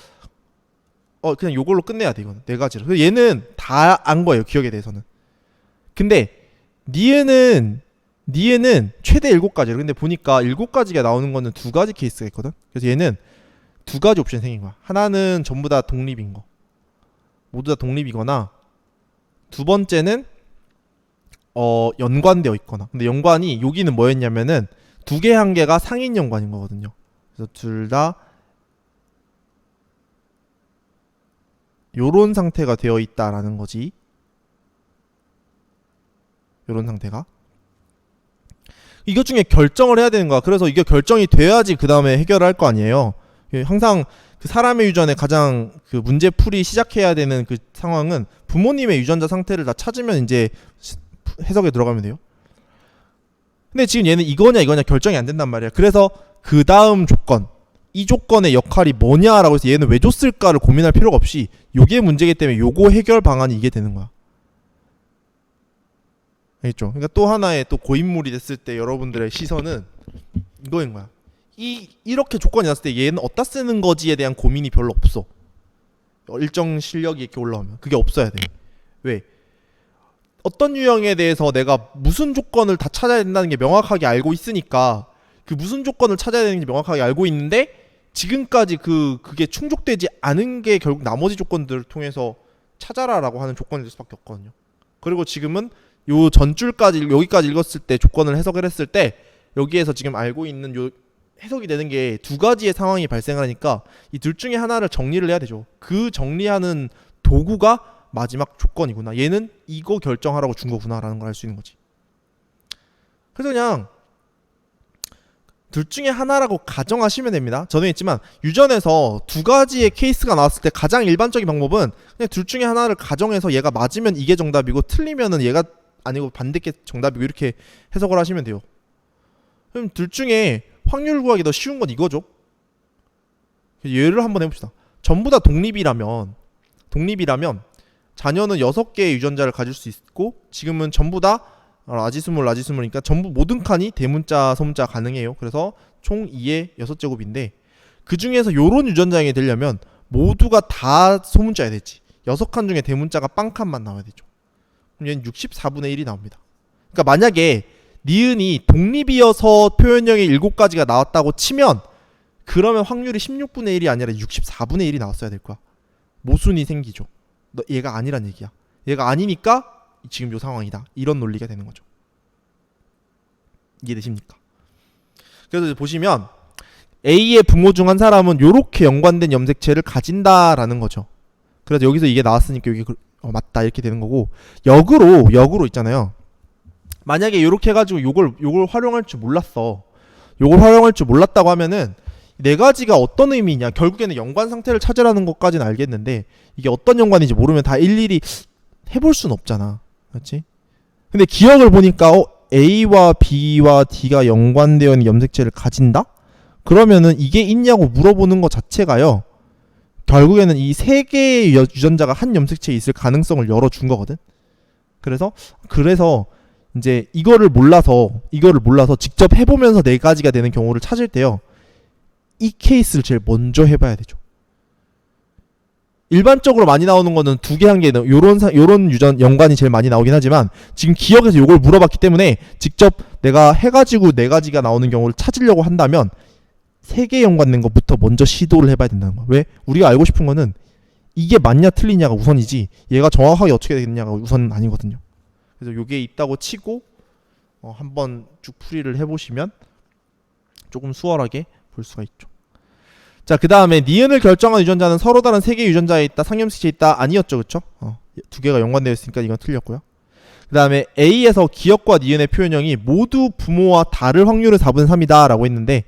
S1: 그냥 요걸로 끝내야 돼. 이거는 4가지로. 그래서 얘는 다 안 거예요. 기억에 대해서는. 근데 니은은 최대 7가지로. 근데 보니까 7가지가 나오는 거는 2가지 케이스가 있거든. 그래서 얘는 2가지 옵션이 생긴 거야. 하나는 전부 다 독립인 거, 모두 다 독립이거나, 두 번째는 연관되어 있거나. 근데 연관이 여기는 뭐였냐면은 두 개 한 개가 상인 연관인 거거든요. 그래서 둘 다 요런 상태가 되어 있다라는 거지. 요런 상태가. 이것 중에 결정을 해야 되는 거야. 그래서 이게 결정이 돼야지 그 다음에 해결할 거 아니에요. 항상 그 사람의 유전에 가장 그 문제풀이 시작해야 되는 그 상황은 부모님의 유전자 상태를 다 찾으면 이제 해석에 들어가면 돼요. 근데 지금 얘는 이거냐 이거냐 결정이 안 된단 말이야. 그래서 그 다음 조건, 이 조건의 역할이 뭐냐라고 해서 얘는 왜 줬을까를 고민할 필요가 없이 요게 문제이기 때문에 요거 해결 방안이 이게 되는 거야. 알겠죠? 그러니까 또 하나의 또 고인물이 됐을 때 여러분들의 시선은 이거인 거야. 이렇게 조건이 났을 때 얘는 어디다 쓰는 거지에 대한 고민이 별로 없어. 일정 실력이 이렇게 올라오면 그게 없어야 돼. 왜? 어떤 유형에 대해서 내가 무슨 조건을 다 찾아야 된다는 게 명확하게 알고 있으니까 그 무슨 조건을 찾아야 되는지 명확하게 알고 있는데 지금까지 그게 충족되지 않은 게 결국 나머지 조건들을 통해서 찾아라라고 하는 조건이 될 수밖에 없거든요. 그리고 지금은 요 전줄까지 여기까지 읽었을 때 조건을 해석을 했을 때 여기에서 지금 알고 있는 요 해석이 되는 게 두 가지의 상황이 발생하니까 이 둘 중에 하나를 정리를 해야 되죠. 그 정리하는 도구가 마지막 조건이구나. 얘는 이거 결정하라고 준 거구나라는 걸 알 수 있는 거지. 그래서 그냥 둘 중에 하나라고 가정하시면 됩니다. 전에 했지만 유전에서 두 가지의 케이스가 나왔을 때 가장 일반적인 방법은 그냥 둘 중에 하나를 가정해서 얘가 맞으면 이게 정답이고 틀리면은 얘가 아니고 반대 게 정답이고 이렇게 해석을 하시면 돼요. 그럼 둘 중에 확률 구하기 더 쉬운 건 이거죠. 예를 한번 해봅시다. 전부 다 독립이라면 자녀는 6개의 유전자를 가질 수 있고 지금은 전부 다 라지스몰이니까 전부 모든 칸이 대문자 소문자 가능해요. 그래서 총 2의 6제곱인데 그 중에서 요런 유전자형이 되려면 모두가 다 소문자야 되지. 6칸 중에 대문자가 빵칸만 나와야 되죠. 그럼 얘는 64분의 1이 나옵니다. 그러니까 만약에 니은이 독립이어서 표현형이 7가지가 나왔다고 치면 그러면 확률이 16분의 1이 아니라 64분의 1이 나왔어야 될 거야. 모순이 생기죠. 너 얘가 아니란 얘기야. 얘가 아니니까 지금 요 상황이다. 이런 논리가 되는 거죠. 이해되십니까? 그래서 보시면 A의 부모 중 한 사람은 요렇게 연관된 염색체를 가진다라는 거죠. 그래서 여기서 이게 나왔으니까 여기 맞다 이렇게 되는 거고 역으로 있잖아요. 만약에 요렇게 해가지고 요걸 활용할 줄 몰랐어. 요걸 활용할 줄 몰랐다고 하면은 네 가지가 어떤 의미냐 결국에는 연관 상태를 찾으라는 것까지는 알겠는데 이게 어떤 연관인지 모르면 다 일일이 해볼 수는 없잖아. 그렇지? 근데 기억을 보니까 A와 B와 D가 연관되어 있는 염색체를 가진다? 그러면은 이게 있냐고 물어보는 것 자체가요 결국에는 이 세 개의 유전자가 한 염색체에 있을 가능성을 열어준 거거든. 그래서 이제 이거를 몰라서 직접 해보면서 네 가지가 되는 경우를 찾을 때요 이 케이스를 제일 먼저 해봐야 되죠. 일반적으로 많이 나오는 거는 두 개 한 개 요런 유전 연관이 제일 많이 나오긴 하지만 지금 기억에서 요걸 물어봤기 때문에 직접 내가 해가지고 네 가지가 나오는 경우를 찾으려고 한다면 세 개 연관된 것부터 먼저 시도를 해봐야 된다는 거야. 왜? 우리가 알고 싶은 거는 이게 맞냐 틀리냐가 우선이지 얘가 정확하게 어떻게 되겠냐가 우선은 아니거든요. 그래서 요게 있다고 치고 한번 쭉 풀이를 해보시면 조금 수월하게 볼 수가 있죠. 자, 그 다음에 니은을 결정한 유전자는 서로 다른 세 개의 유전자에 있다, 상염색체에 있다 아니었죠, 그쵸? 두 개가 연관되어 있으니까 이건 틀렸고요. 그 다음에 A에서 기억과 니은의 표현형이 모두 부모와 다를 확률은 4분의 3이다 라고 했는데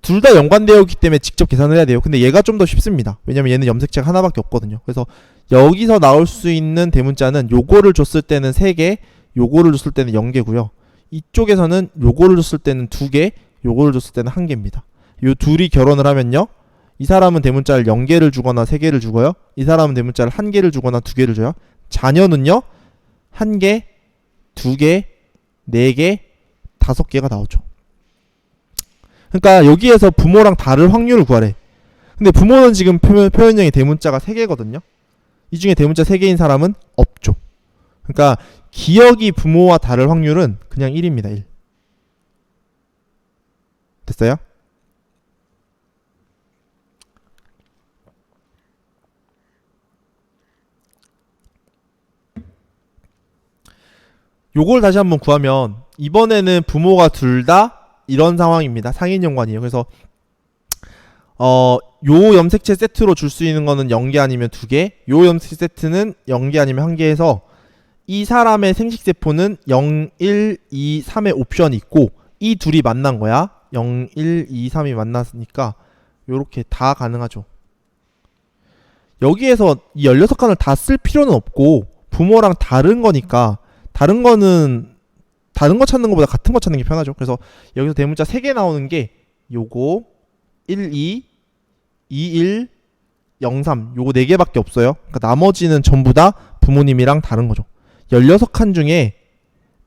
S1: 둘 다 연관되어 있기 때문에 직접 계산을 해야 돼요. 근데 얘가 좀 더 쉽습니다. 왜냐면 얘는 염색체가 하나밖에 없거든요. 그래서 여기서 나올 수 있는 대문자는 요거를 줬을 때는 3개, 요거를 줬을 때는 0개고요. 이쪽에서는 요거를 줬을 때는 2개, 요거를 줬을 때는 1개입니다. 요 둘이 결혼을 하면요. 이 사람은 대문자를 0개를 주거나 3개를 주고요. 이 사람은 대문자를 1개를 주거나 2개를 줘요. 자녀는요. 1개, 2개, 4개, 5개가 나오죠. 그러니까 여기에서 부모랑 다를 확률을 구하래. 근데 부모는 지금 표현형이 대문자가 3개거든요. 이 중에 대문자 3개인 사람은 없죠. 그러니까 기억이 부모와 다를 확률은 그냥 1입니다. 1. 됐어요? 요걸 다시 한번 구하면 이번에는 부모가 둘 다 이런 상황입니다. 상인연관이에요. 그래서 요 염색체 세트로 줄 수 있는 거는 0개 아니면 2개, 요 염색체 세트는 0개 아니면 1개 해서 이 사람의 생식세포는 0, 1, 2, 3의 옵션이 있고 이 둘이 만난 거야. 0, 1, 2, 3이 만났으니까 요렇게 다 가능하죠. 여기에서 이 16칸을 다 쓸 필요는 없고 부모랑 다른 거니까 다른 거는 다른 거 찾는 것보다 같은 거 찾는 게 편하죠. 그래서 여기서 대문자 3개 나오는 게 요거 1, 2, 2, 1, 0, 3 요거 4개밖에 없어요. 그러니까 나머지는 전부 다 부모님이랑 다른 거죠. 16칸 중에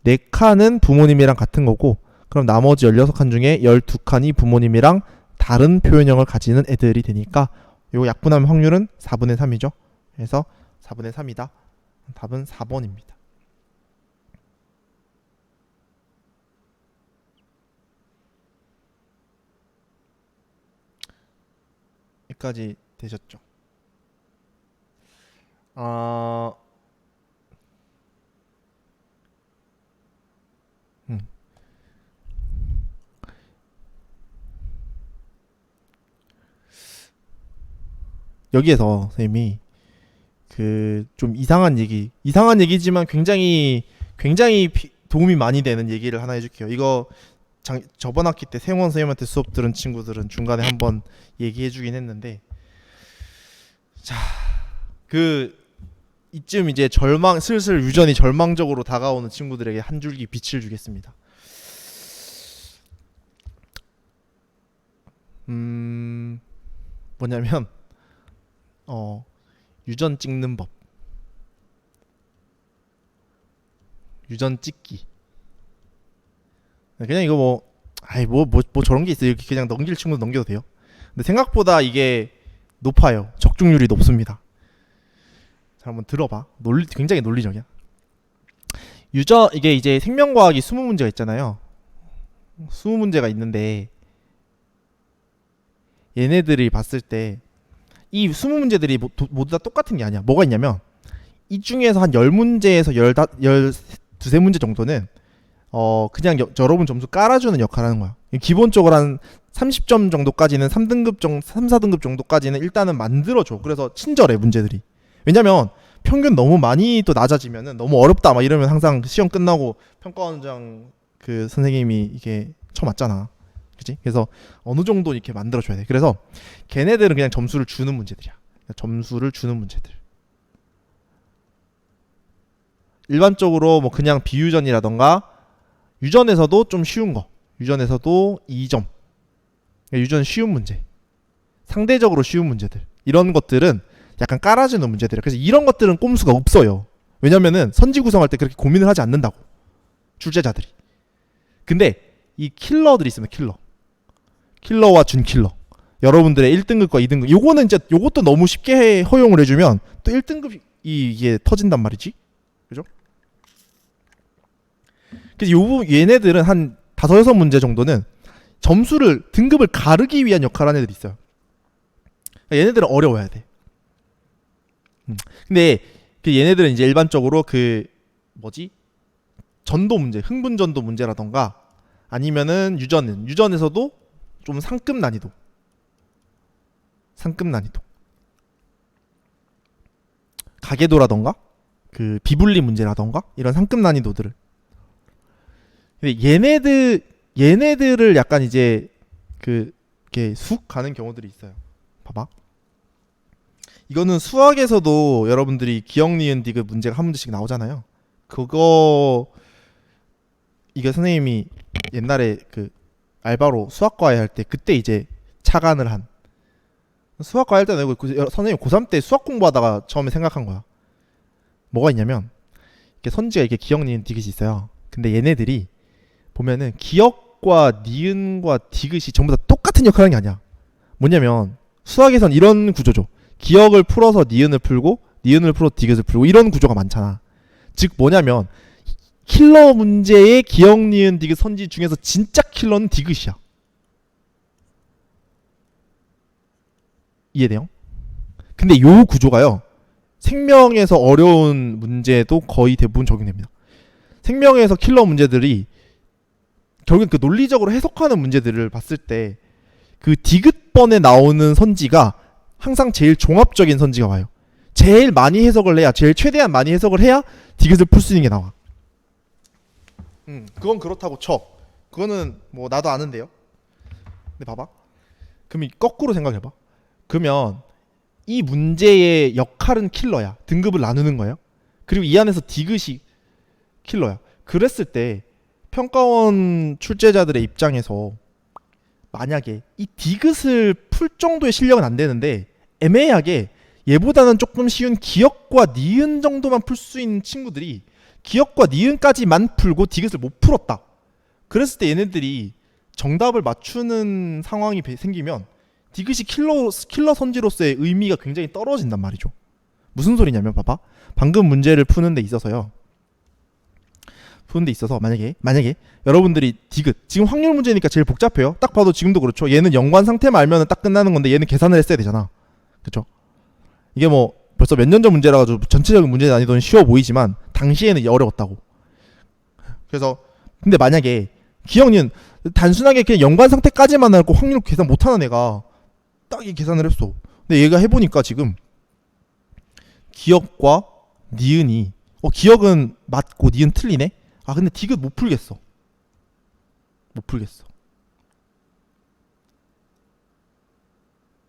S1: 4칸은 부모님이랑 같은 거고 그럼 나머지 16칸 중에 12칸이 부모님이랑 다른 표현형을 가지는 애들이 되니까 요 약분하면 확률은 4분의 3이죠. 그래서 4분의 3이다. 답은 4번입니다. 여기까지 되셨죠? 음. 여기에서 선생님이 그 좀 이상한 얘기지만 굉장히 도움이 많이 되는 얘기를 하나 해줄게요. 이거 저번 학기 때 세원 선생님한테 수업 들은 친구들은 중간에 한번 얘기해주긴 했는데, 자, 그 이쯤 이제 슬슬 유전이 절망적으로 다가오는 친구들에게 한 줄기 빛을 주겠습니다. 뭐냐면 유전 찍는 법, 유전 찍기. 그냥 이거 뭐 저런 게 있어요. 이렇게 그냥 넘길 친구도 넘겨도 돼요. 근데 생각보다 이게 높아요. 적중률이 높습니다. 자, 한번 들어봐. 굉장히 논리적이야. 이게 이제 생명과학이 20문제가 있잖아요. 20문제가 있는데 얘네들이 봤을 때 이 20문제들이 모두 다 똑같은 게 아니야. 뭐가 있냐면 이 중에서 한 10문제에서 12~13문제 정도는 그냥 여러분 점수 깔아주는 역할을 하는 거야. 기본적으로 한 30점 정도까지는 3등급 4등급 정도까지는 일단은 만들어줘. 그래서 친절해 문제들이. 왜냐면 평균 너무 많이 또 낮아지면은 너무 어렵다 막 이러면 항상 시험 끝나고 평가원장 그 선생님이 이게 쳐맞잖아. 그치? 그래서 어느 정도 이렇게 만들어줘야 돼. 그래서 걔네들은 그냥 점수를 주는 문제들이야. 점수를 주는 문제들. 일반적으로 뭐 그냥 비유전이라던가 유전에서도 좀 쉬운 거, 유전에서도 2점, 유전 쉬운 문제, 상대적으로 쉬운 문제들, 이런 것들은 약간 깔아주는 문제들이야. 그래서 이런 것들은 꼼수가 없어요. 왜냐면은 선지 구성할 때 그렇게 고민을 하지 않는다고, 출제자들이. 근데 이 킬러들이 있으면 킬러와 준킬러, 여러분들의 1등급과 2등급, 요거는 이제 요것도 너무 쉽게 허용을 해주면 또 1등급이 이게 터진단 말이지. 그죠? 그래서 얘네들은 한 5~6문제 정도는 등급을 가르기 위한 역할을 하는 애들이 있어요. 그러니까 얘네들은 어려워야 돼. 근데 얘네들은 이제 일반적으로 전도 문제, 흥분 전도 문제라던가 아니면은 유전에서도 좀 상급 난이도, 가계도라던가 비분리 문제라던가 이런 상급 난이도들을. 근데 얘네들을 약간 이제 이렇게 쑥 가는 경우들이 있어요. 봐봐. 이거는 수학에서도 여러분들이 기억, 니은, 디귿 문제가 한 문제씩 나오잖아요. 이게 선생님이 옛날에 알바로 수학과외 할 때 그때 이제 착안을 한, 수학과외 할 때는 선생님 고3 때 수학 공부하다가 처음에 생각한 거야. 뭐가 있냐면 선지가 이렇게 기억, 니은, 디귿이 있어요. 근데 얘네들이 보면은 기억과 니은과 디귿이 전부 다 똑같은 역할을 하는 게 아니야. 뭐냐면 수학에선 이런 구조죠. 기억을 풀어서 니은을 풀고 니은을 풀어서 디귿을 풀고 이런 구조가 많잖아. 즉 뭐냐면 킬러 문제의 기억, 니은, 디귿 선지 중에서 진짜 킬러는 디귿이야. 이해돼요? 근데 요 구조가요, 생명에서 어려운 문제도 거의 대부분 적용됩니다. 생명에서 킬러 문제들이 결국 그 논리적으로 해석하는 문제들을 봤을 때 그 디귿번에 나오는 선지가 항상 제일 종합적인 선지가 와요. 제일 많이 해석을 해야, 제일 최대한 많이 해석을 해야 디귿을 풀 수 있는 게 나와. 그건 그렇다고 쳐. 그거는 뭐 나도 아는데요. 근데 봐봐. 그럼 거꾸로 생각해봐. 그러면 이 문제의 역할은 킬러야. 등급을 나누는 거예요. 그리고 이 안에서 디귿이 킬러야. 그랬을 때 평가원 출제자들의 입장에서 만약에 이 디귿을 풀 정도의 실력은 안 되는데 애매하게 얘보다는 조금 쉬운 기역과 니은 정도만 풀 수 있는 친구들이 기역과 니은까지만 풀고 디귿을 못 풀었다. 그랬을 때 얘네들이 정답을 맞추는 상황이 생기면 디귿이 킬러 선지로서의 의미가 굉장히 떨어진단 말이죠. 무슨 소리냐면 봐봐. 방금 문제를 푸는 데 있어서요. 만약에 여러분들이 디귿, 지금 확률 문제니까 제일 복잡해요. 딱 봐도 지금도 그렇죠. 얘는 연관 상태만 알면 딱 끝나는 건데 얘는 계산을 했어야 되잖아. 그렇죠? 이게 뭐 벌써 몇 년 전 문제라 가지고 전체적인 문제 난이도는 쉬워 보이지만 당시에는 어려웠다고. 그래서 근데 만약에 기억은 단순하게 그냥 연관 상태까지만 알고 확률 계산 못하는 애가 딱 이 계산을 했어. 근데 얘가 해보니까 지금 기억과 니은이 기억은 맞고 니은 틀리네? 아 근데 디귿 못 풀겠어.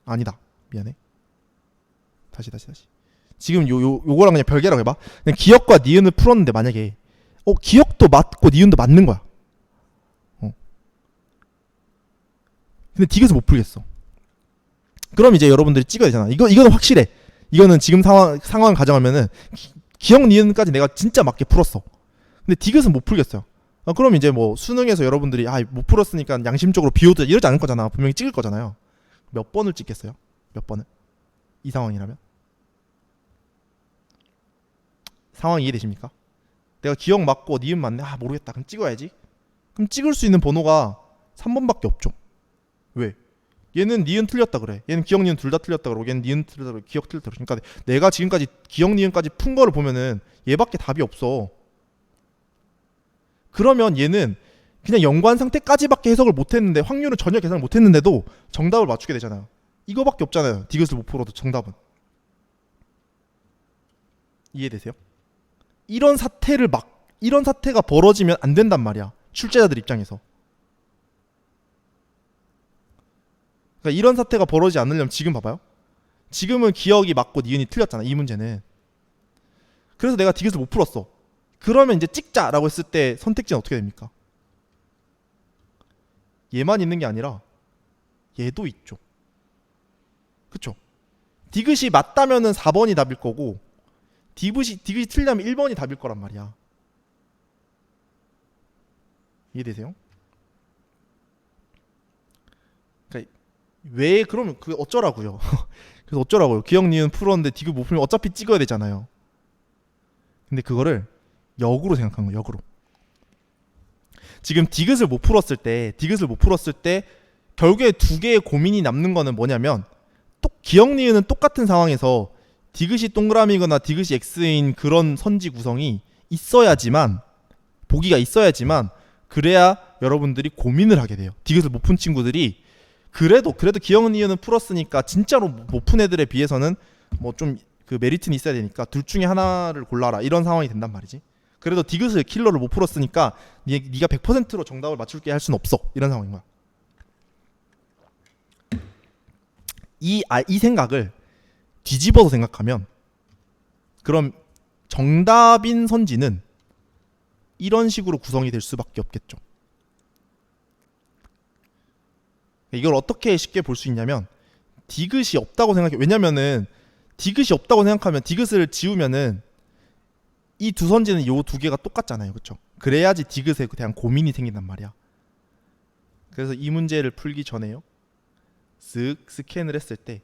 S1: 아니다. 미안해. 다시. 지금 요거랑 그냥 별개라고 해봐. 그냥 기억과 니은을 풀었는데 만약에 기억도 맞고 니은도 맞는 거야. 근데 디귿을 못 풀겠어. 그럼 이제 여러분들이 찍어야 되잖아. 이거는 확실해. 이거는 지금 상황을 가정하면은 기억 니은까지 내가 진짜 맞게 풀었어. 근데 디귿은 못 풀겠어요. 그럼 이제 뭐 수능에서 여러분들이 못 풀었으니까 양심적으로 비워두자 이러지 않을 거잖아. 분명히 찍을 거잖아요. 몇 번을 찍겠어요? 몇 번을? 이 상황이라면? 상황 이해되십니까? 내가 기억 맞고 니은 맞네. 모르겠다. 그럼 찍어야지. 그럼 찍을 수 있는 번호가 3번밖에 없죠. 왜? 얘는 니은 틀렸다 그래. 얘는 기억 니은 둘 다 틀렸다 그러고 얘는 니은 틀렸다 그러고 기억 틀렸다 그러고. 그러니까 내가 지금까지 기억 니은까지 푼 거를 보면은 얘밖에 답이 없어. 그러면 얘는 그냥 연관 상태까지밖에 해석을 못했는데 확률은 전혀 계산을 못했는데도 정답을 맞추게 되잖아요. 이거밖에 없잖아요. 디귿을 못 풀어도 정답은. 이해되세요? 이런 사태가 벌어지면 안 된단 말이야. 출제자들 입장에서. 그러니까 이런 사태가 벌어지지 않으려면 지금 봐봐요. 지금은 기억이 맞고 니은이 틀렸잖아. 이 문제는. 그래서 내가 디귿을 못 풀었어. 그러면 이제 찍자라고 했을 때 선택지는 어떻게 됩니까? 얘만 있는 게 아니라 얘도 있죠. 그쵸? 디귿이 맞다면은 4번이 답일 거고 디귿이 틀리면 1번이 답일 거란 말이야. 이해되세요? 그러니까 왜 그러면 그게 어쩌라고요? 그래서 어쩌라고요? 기억 니은 풀었는데 디귿 못 풀면 어차피 찍어야 되잖아요. 근데 그거를 역으로 생각한 거예요. 역으로. 지금 디귿을 못 풀었을 때 결국에 두 개의 고민이 남는 거는 뭐냐면 기억 니은은 똑같은 상황에서 디귿이 동그라미거나 디귿이 X인 그런 선지 구성이 있어야지만 보기가 있어야지만 그래야 여러분들이 고민을 하게 돼요. 디귿을 못 푼 친구들이 그래도 기억 니은은 풀었으니까 진짜로 못 푼 애들에 비해서는 뭐 좀 그 메리트는 있어야 되니까 둘 중에 하나를 골라라 이런 상황이 된단 말이지. 그래도 디귿을 킬러를 못 풀었으니까 네가 100%로 정답을 맞출게 할 수는 없어. 이런 상황인 거야. 이 생각을 뒤집어서 생각하면 그럼 정답인 선지는 이런 식으로 구성이 될 수밖에 없겠죠. 이걸 어떻게 쉽게 볼 수 있냐면 디귿이 없다고 생각해. 왜냐면은 디귿이 없다고 생각하면 디귿을 지우면은 이 두 선지는 요 두 개가 똑같잖아요. 그렇죠? 그래야지 디귿에 대한 고민이 생긴단 말이야. 그래서 이 문제를 풀기 전에요. 쓱 스캔을 했을 때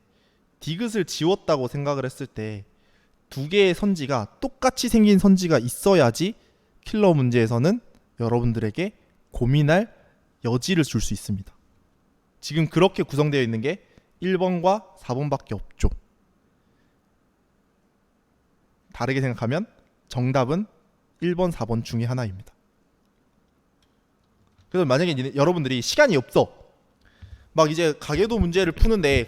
S1: 디귿을 지웠다고 생각을 했을 때 두 개의 선지가 똑같이 생긴 선지가 있어야지 킬러 문제에서는 여러분들에게 고민할 여지를 줄 수 있습니다. 지금 그렇게 구성되어 있는 게 1번과 4번밖에 없죠. 다르게 생각하면 정답은 1번, 4번 중에 하나입니다. 그래서 만약에 여러분들이 시간이 없어, 막 이제 가계도 문제를 푸는데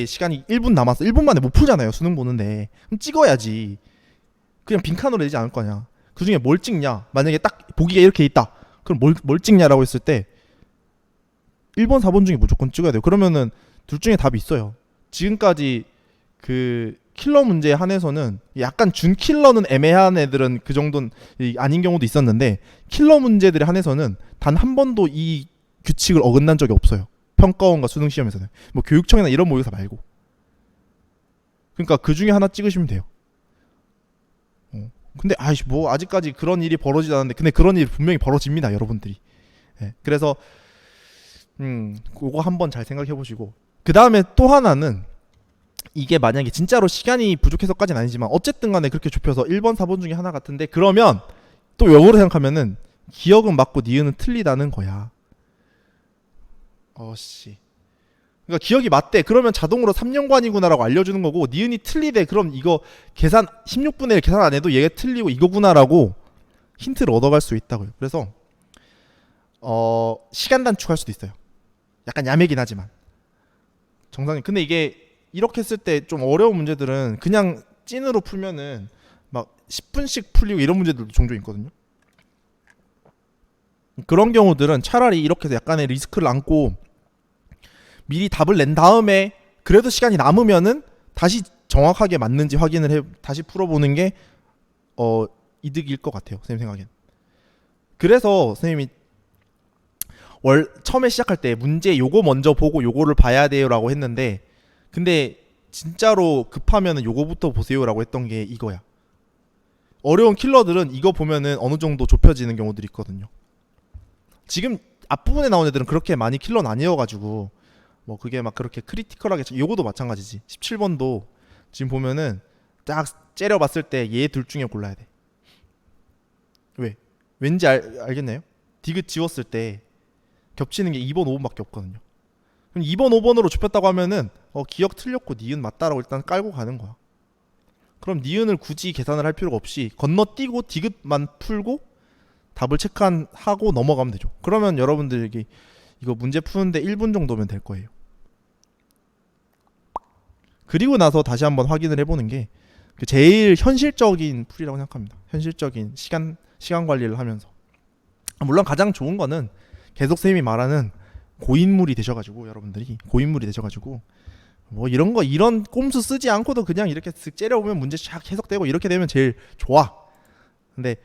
S1: 시간이 1분 남았어. 1분 만에 못 풀잖아요, 수능 보는데. 그럼 찍어야지. 그냥 빈칸으로 되지 않을 거냐. 그 중에 뭘 찍냐. 만약에 딱 보기가 이렇게 있다, 그럼 뭘 찍냐라고 했을 때 1번, 4번 중에 무조건 찍어야 돼요. 그러면은 둘 중에 답이 있어요. 지금까지 그 킬러 문제에 한해서는 약간 준 킬러는 애매한 애들은 그 정도는 아닌 경우도 있었는데, 킬러 문제들에 한해서는 단 한 번도 이 규칙을 어긋난 적이 없어요. 평가원과 수능 시험에서는. 뭐 교육청이나 이런 모의고사 말고. 그러니까 그 중에 하나 찍으시면 돼요. 근데 뭐 아직까지 그런 일이 벌어지지 않았는데, 근데 그런 일이 분명히 벌어집니다, 여러분들이. 네. 그래서 그거 한번 잘 생각해 보시고, 그 다음에 또 하나는, 이게 만약에 진짜로 시간이 부족해서까지는 아니지만 어쨌든 간에 그렇게 좁혀서 1번, 4번 중에 하나 같은데, 그러면 또 역으로 생각하면은 기억은 맞고 니은은 틀리다는 거야. 그러니까 기억이 맞대. 그러면 자동으로 3년관이구나라고 알려주는 거고, 니은이 틀리대. 그럼 이거 계산 16분의 1 계산 안 해도 얘가 틀리고 이거구나라고 힌트를 얻어갈 수 있다고요. 그래서 시간 단축할 수도 있어요. 약간 야매긴 하지만 정상이. 근데 이게 이렇게 했을 때 좀 어려운 문제들은 그냥 찐으로 풀면은 막 10분씩 풀리고 이런 문제들도 종종 있거든요. 그런 경우들은 차라리 이렇게 해서 약간의 리스크를 안고 미리 답을 낸 다음에 그래도 시간이 남으면은 다시 정확하게 맞는지 확인을 해 다시 풀어보는 게 이득일 것 같아요, 선생님 생각엔. 그래서 선생님이 처음에 시작할 때 문제 요거 먼저 보고 요거를 봐야 돼요라고 했는데, 근데 진짜로 급하면은 요거부터 보세요라고 했던 게 이거야. 어려운 킬러들은 이거 보면은 어느 정도 좁혀지는 경우들이 있거든요. 지금 앞부분에 나온 애들은 그렇게 많이 킬러는 아니어가지고 뭐 그게 막 그렇게 크리티컬하게. 요거도 마찬가지지. 17번도 지금 보면은 딱 째려봤을 때 얘 둘 중에 골라야 돼. 왜? 왠지 알겠나요? 디귿 지웠을 때 겹치는 게 2번, 5번밖에 없거든요. 그럼 2번, 5번으로 좁혔다고 하면은 기억 틀렸고 니은 맞다라고 일단 깔고 가는 거야. 그럼 니은을 굳이 계산을 할 필요가 없이 건너뛰고 디귿만 풀고 답을 체크하고 넘어가면 되죠. 그러면 여러분들이 이거 문제 푸는데 1분 정도면 될 거예요. 그리고 나서 다시 한번 확인을 해보는 게 제일 현실적인 풀이라고 생각합니다. 현실적인 시간 관리를 하면서. 물론 가장 좋은 거는 계속 선생님이 말하는 고인물이 되셔가지고, 여러분들이 고인물이 되셔가지고 뭐 이런 꼼수 쓰지 않고도 그냥 이렇게 쓱 째려보면 문제 쫙 해석되고 이렇게 되면 제일 좋아. 근데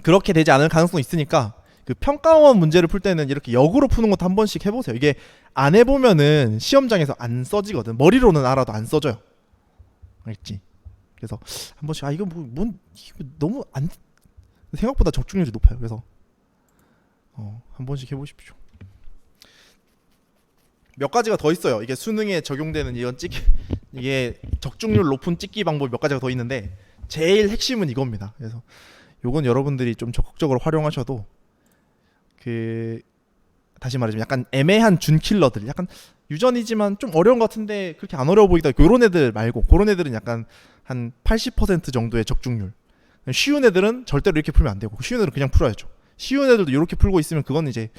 S1: 그렇게 되지 않을 가능성이 있으니까 그 평가원 문제를 풀 때는 이렇게 역으로 푸는 것도 한 번씩 해보세요. 이게 안 해보면은 시험장에서 안 써지거든. 머리로는 알아도 안 써져요. 알겠지? 그래서 한 번씩 이거 이거 너무 안 생각보다 적중률이 높아요. 그래서 한 번씩 해보십시오. 몇 가지가 더 있어요. 이게 수능에 적용되는 이게 적중률 높은 찍기 방법이 몇 가지가 더 있는데, 제일 핵심은 이겁니다. 그래서 요건 여러분들이 좀 적극적으로 활용하셔도, 다시 말하자면 약간 애매한 준킬러들, 약간 유전이지만 좀 어려운 것 같은데 그렇게 안 어려워 보이다, 그런 애들 말고, 그런 애들은 약간 한 80% 정도의 적중률. 쉬운 애들은 절대로 이렇게 풀면 안 되고, 쉬운 애들은 그냥 풀어야죠. 쉬운 애들도 이렇게 풀고 있으면 그건 이제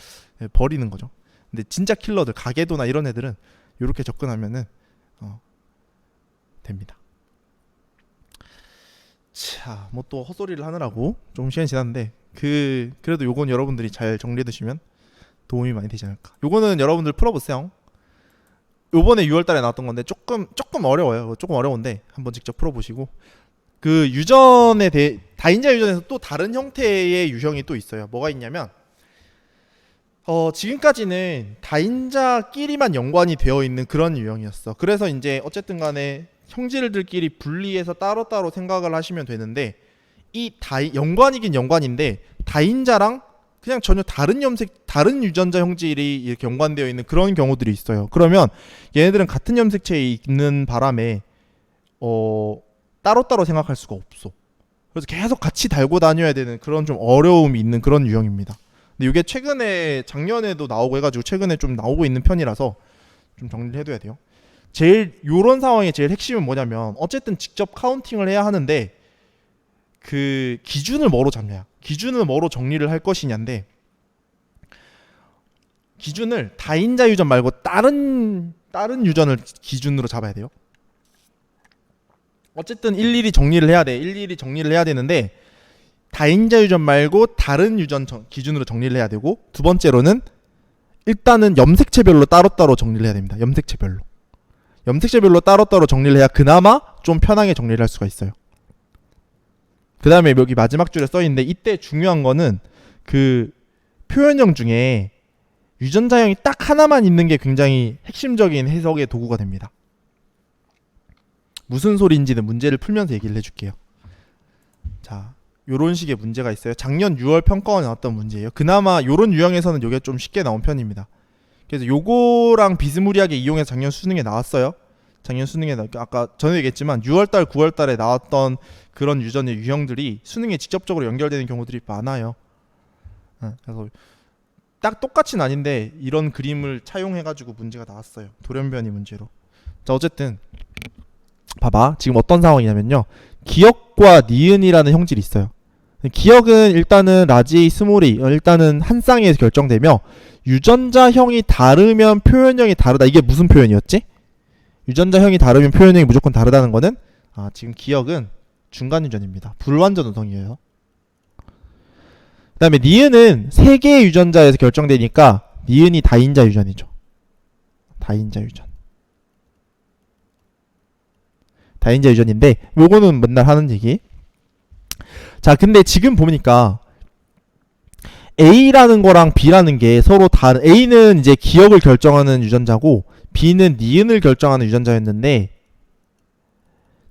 S1: 버리는 거죠. 근데 진짜 킬러들, 가계도나 이런 애들은 이렇게 접근하면은 됩니다. 자, 뭐 또 헛소리를 하느라고 좀 시간이 지났는데, 그래도 요건 여러분들이 잘 정리해 두시면 도움이 많이 되지 않을까. 요거는 여러분들 풀어보세요. 요번에 6월달에 나왔던 건데 조금 어려워요. 조금 어려운데 한번 직접 풀어보시고, 그 유전에 대해, 다인자 유전에서 또 다른 형태의 유형이 또 있어요. 뭐가 있냐면, 지금까지는 다인자끼리만 연관이 되어 있는 그런 유형이었어. 그래서 이제 어쨌든 간에 형질들끼리 분리해서 따로따로 생각을 하시면 되는데, 이 연관이긴 연관인데 다인자랑 그냥 전혀 다른 유전자 형질이 이렇게 연관되어 있는 그런 경우들이 있어요. 그러면 얘네들은 같은 염색체에 있는 바람에 따로따로 생각할 수가 없어. 그래서 계속 같이 달고 다녀야 되는 그런 좀 어려움이 있는 그런 유형입니다. 근데 이게 최근에 작년에도 나오고 해가지고 최근에 좀 나오고 있는 편이라서 좀 정리를 해둬야 돼요. 제일 요런 상황의 제일 핵심은 뭐냐면, 어쨌든 직접 카운팅을 해야 하는데 그 기준을 뭐로 잡냐, 기준을 뭐로 정리를 할 것이냐인데, 기준을 다인자 유전 말고 다른 유전을 기준으로 잡아야 돼요. 어쨌든 일일이 정리를 해야 돼. 일일이 정리를 해야 되는데, 다인자 유전 말고 다른 유전 기준으로 정리를 해야 되고, 두 번째로는 일단은 염색체별로 따로따로 정리를 해야 됩니다. 염색체별로 따로따로 정리를 해야 그나마 좀 편하게 정리를 할 수가 있어요. 그 다음에 여기 마지막 줄에 써있는데, 이때 중요한 거는 그 표현형 중에 유전자형이 딱 하나만 있는 게 굉장히 핵심적인 해석의 도구가 됩니다. 무슨 소리인지는 문제를 풀면서 얘기를 해줄게요. 자, 요런 식의 문제가 있어요. 작년 6월 평가원에 나왔던 문제예요. 그나마 요런 유형에서는 요게 좀 쉽게 나온 편입니다. 그래서 요거랑 비스무리하게 이용해서 작년 수능에 나왔어요. 작년 수능에 아까 전에 얘기했지만 6월달 9월달에 나왔던 그런 유전의 유형들이 수능에 직접적으로 연결되는 경우들이 많아요. 그래서 딱 똑같이는 아닌데 이런 그림을 차용해가지고 문제가 나왔어요. 돌연변이 문제로. 자, 어쨌든 봐봐, 지금 어떤 상황이냐면요, 기역과 니은이라는 형질이 있어요. 기역은 일단은 라지 스몰이 일단은 한 쌍에서 결정되며, 유전자형이 다르면 표현형이 다르다. 이게 무슨 표현이었지? 유전자형이 다르면 표현형이 무조건 다르다는 거는, 지금 기역은 중간 유전입니다. 불완전 우성이에요. 그 다음에 니은은 3개의 유전자에서 결정되니까 니은이 다인자 유전이죠. 다인자 유전인데, 요거는 맨날 하는 얘기. 자, 근데 지금 보니까 A라는 거랑 B라는 게 서로 다른, A는 이제 기억을 결정하는 유전자고 B는 니은을 결정하는 유전자였는데,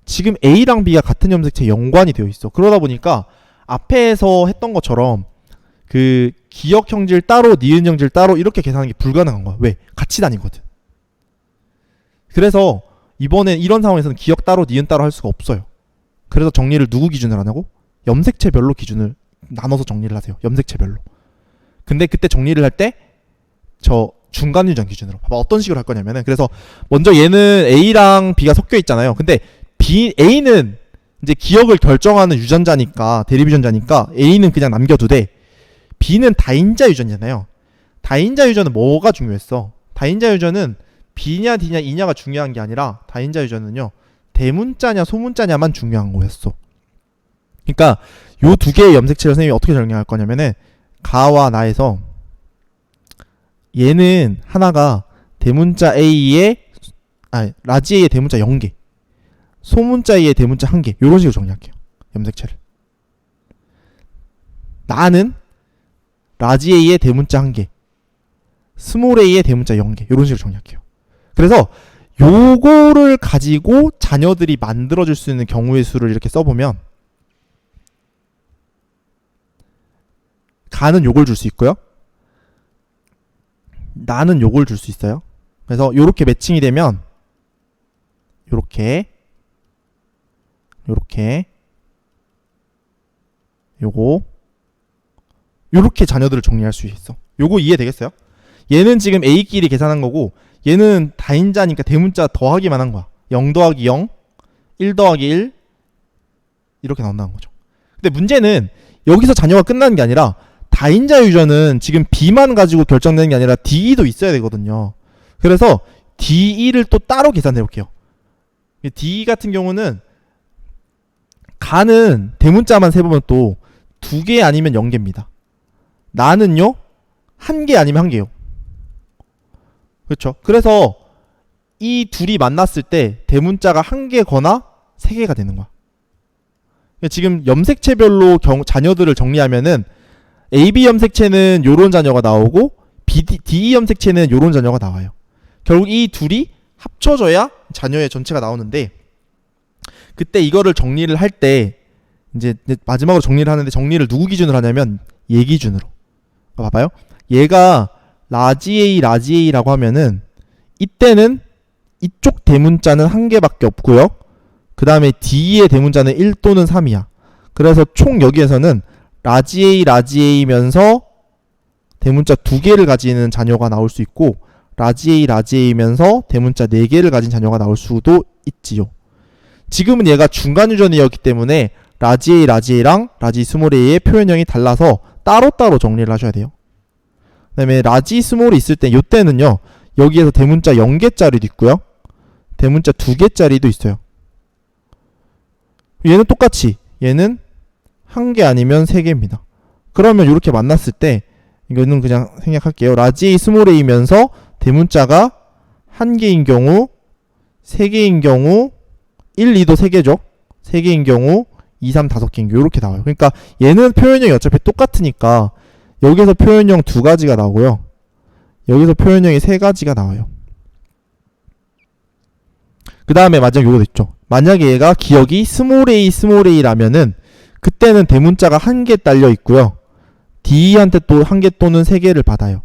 S1: 지금 A랑 B가 같은 염색체에 연관이 되어 있어. 그러다 보니까 앞에서 했던 것처럼 그 기억 형질 따로 니은 형질 따로 이렇게 계산하는 게 불가능한 거야. 왜? 같이 다니거든. 그래서 이번엔 이런 상황에서는 기억 따로 니은 따로 할 수가 없어요. 그래서 정리를 누구 기준으로 하냐고? 염색체별로 기준을 나눠서 정리를 하세요. 염색체별로. 근데 그때 정리를 할 때 저 중간 유전 기준으로. 봐봐, 어떤 식으로 할 거냐면은, 그래서 먼저 얘는 A랑 B가 섞여 있잖아요. 근데 A는 이제 기억을 결정하는 유전자니까, 대립 유전자니까 A는 그냥 남겨두되, B는 다인자 유전이잖아요. 다인자 유전은 뭐가 중요했어? 다인자 유전은 B냐 D냐 E냐가 중요한 게 아니라, 다인자 유전은요, 대문자냐 소문자냐만 중요한 거였어. 그러니까 요 두 개의 염색체를 선생님이 어떻게 정리할 거냐면은, 가와 나에서 얘는 하나가 대문자 A의 라지 A의 대문자 0개, 소문자 A의 대문자 1개, 요런 식으로 정리할게요. 염색체를. 나는 라지 A의 대문자 1개, 스몰 A의 대문자 0개, 요런 식으로 정리할게요. 그래서 요거를 가지고 자녀들이 만들어질 수 있는 경우의 수를 이렇게 써보면, 가는 요걸 줄 수 있고요, 나는 요걸 줄 수 있어요. 그래서 요렇게 매칭이 되면 요렇게 요렇게 자녀들을 정리할 수 있어. 요거 이해되겠어요? 얘는 지금 A끼리 계산한 거고, 얘는 다인자니까 대문자 더하기만 한 거야. 0 더하기 0, 1 더하기 1 이렇게 나온다는 거죠. 근데 문제는 여기서 자녀가 끝나는 게 아니라, 다인자 유전은 지금 B만 가지고 결정되는 게 아니라 DE도 있어야 되거든요. 그래서 DE를 또 따로 계산해 볼게요. DE 같은 경우는 가는 대문자만 세보면 또 2개 아니면 0개입니다. 나는요, 1개 아니면 1개요. 그렇죠? 그래서 이 둘이 만났을 때 대문자가 1개거나 3개가 되는 거야. 지금 염색체별로 자녀들을 정리하면은 AB 염색체는 요런 자녀가 나오고 DE 염색체는 요런 자녀가 나와요. 결국 이 둘이 합쳐져야 자녀의 전체가 나오는데, 그때 이거를 정리를 할 때 이제 마지막으로 정리를 하는데, 정리를 누구 기준으로 하냐면 얘 기준으로. 봐봐요. 얘가 라지 A라고 하면은 이때는 이쪽 대문자는 1개밖에 없고요. 그 다음에 D의 대문자는 1 또는 3이야. 그래서 총 여기에서는 라지 A면서 대문자 2개를 가지는 자녀가 나올 수 있고, 라지 A면서 대문자 4개를 가진 자녀가 나올 수도 있지요. 지금은 얘가 중간 유전이었기 때문에 라지 A, 라지 A랑 라지 스몰 A의 표현형이 달라서 따로따로 정리를 하셔야 돼요. 그 다음에 라지 스몰이 있을 때 요때는요 여기에서 대문자 0개짜리도 있고요 대문자 2개짜리도 있어요. 얘는 똑같이 얘는 1개 아니면 3개입니다. 그러면 이렇게 만났을 때 이거는 그냥 생략할게요. 라지 A 스몰 A면서 대문자가 1개인 경우 3개인 경우 1, 2도 3개죠. 3개인 경우 2, 3, 5개인 경우 이렇게 나와요. 그러니까 얘는 표현형이 어차피 똑같으니까 여기서 표현형 2가지가 나오고요. 여기서 표현형이 3가지가 나와요. 그 다음에 마지막 요거 있죠. 만약에 얘가 기억이 스몰 a라면은 그때는 대문자가 1개 딸려 있고요. D한테 또 1개 또는 3개를 받아요.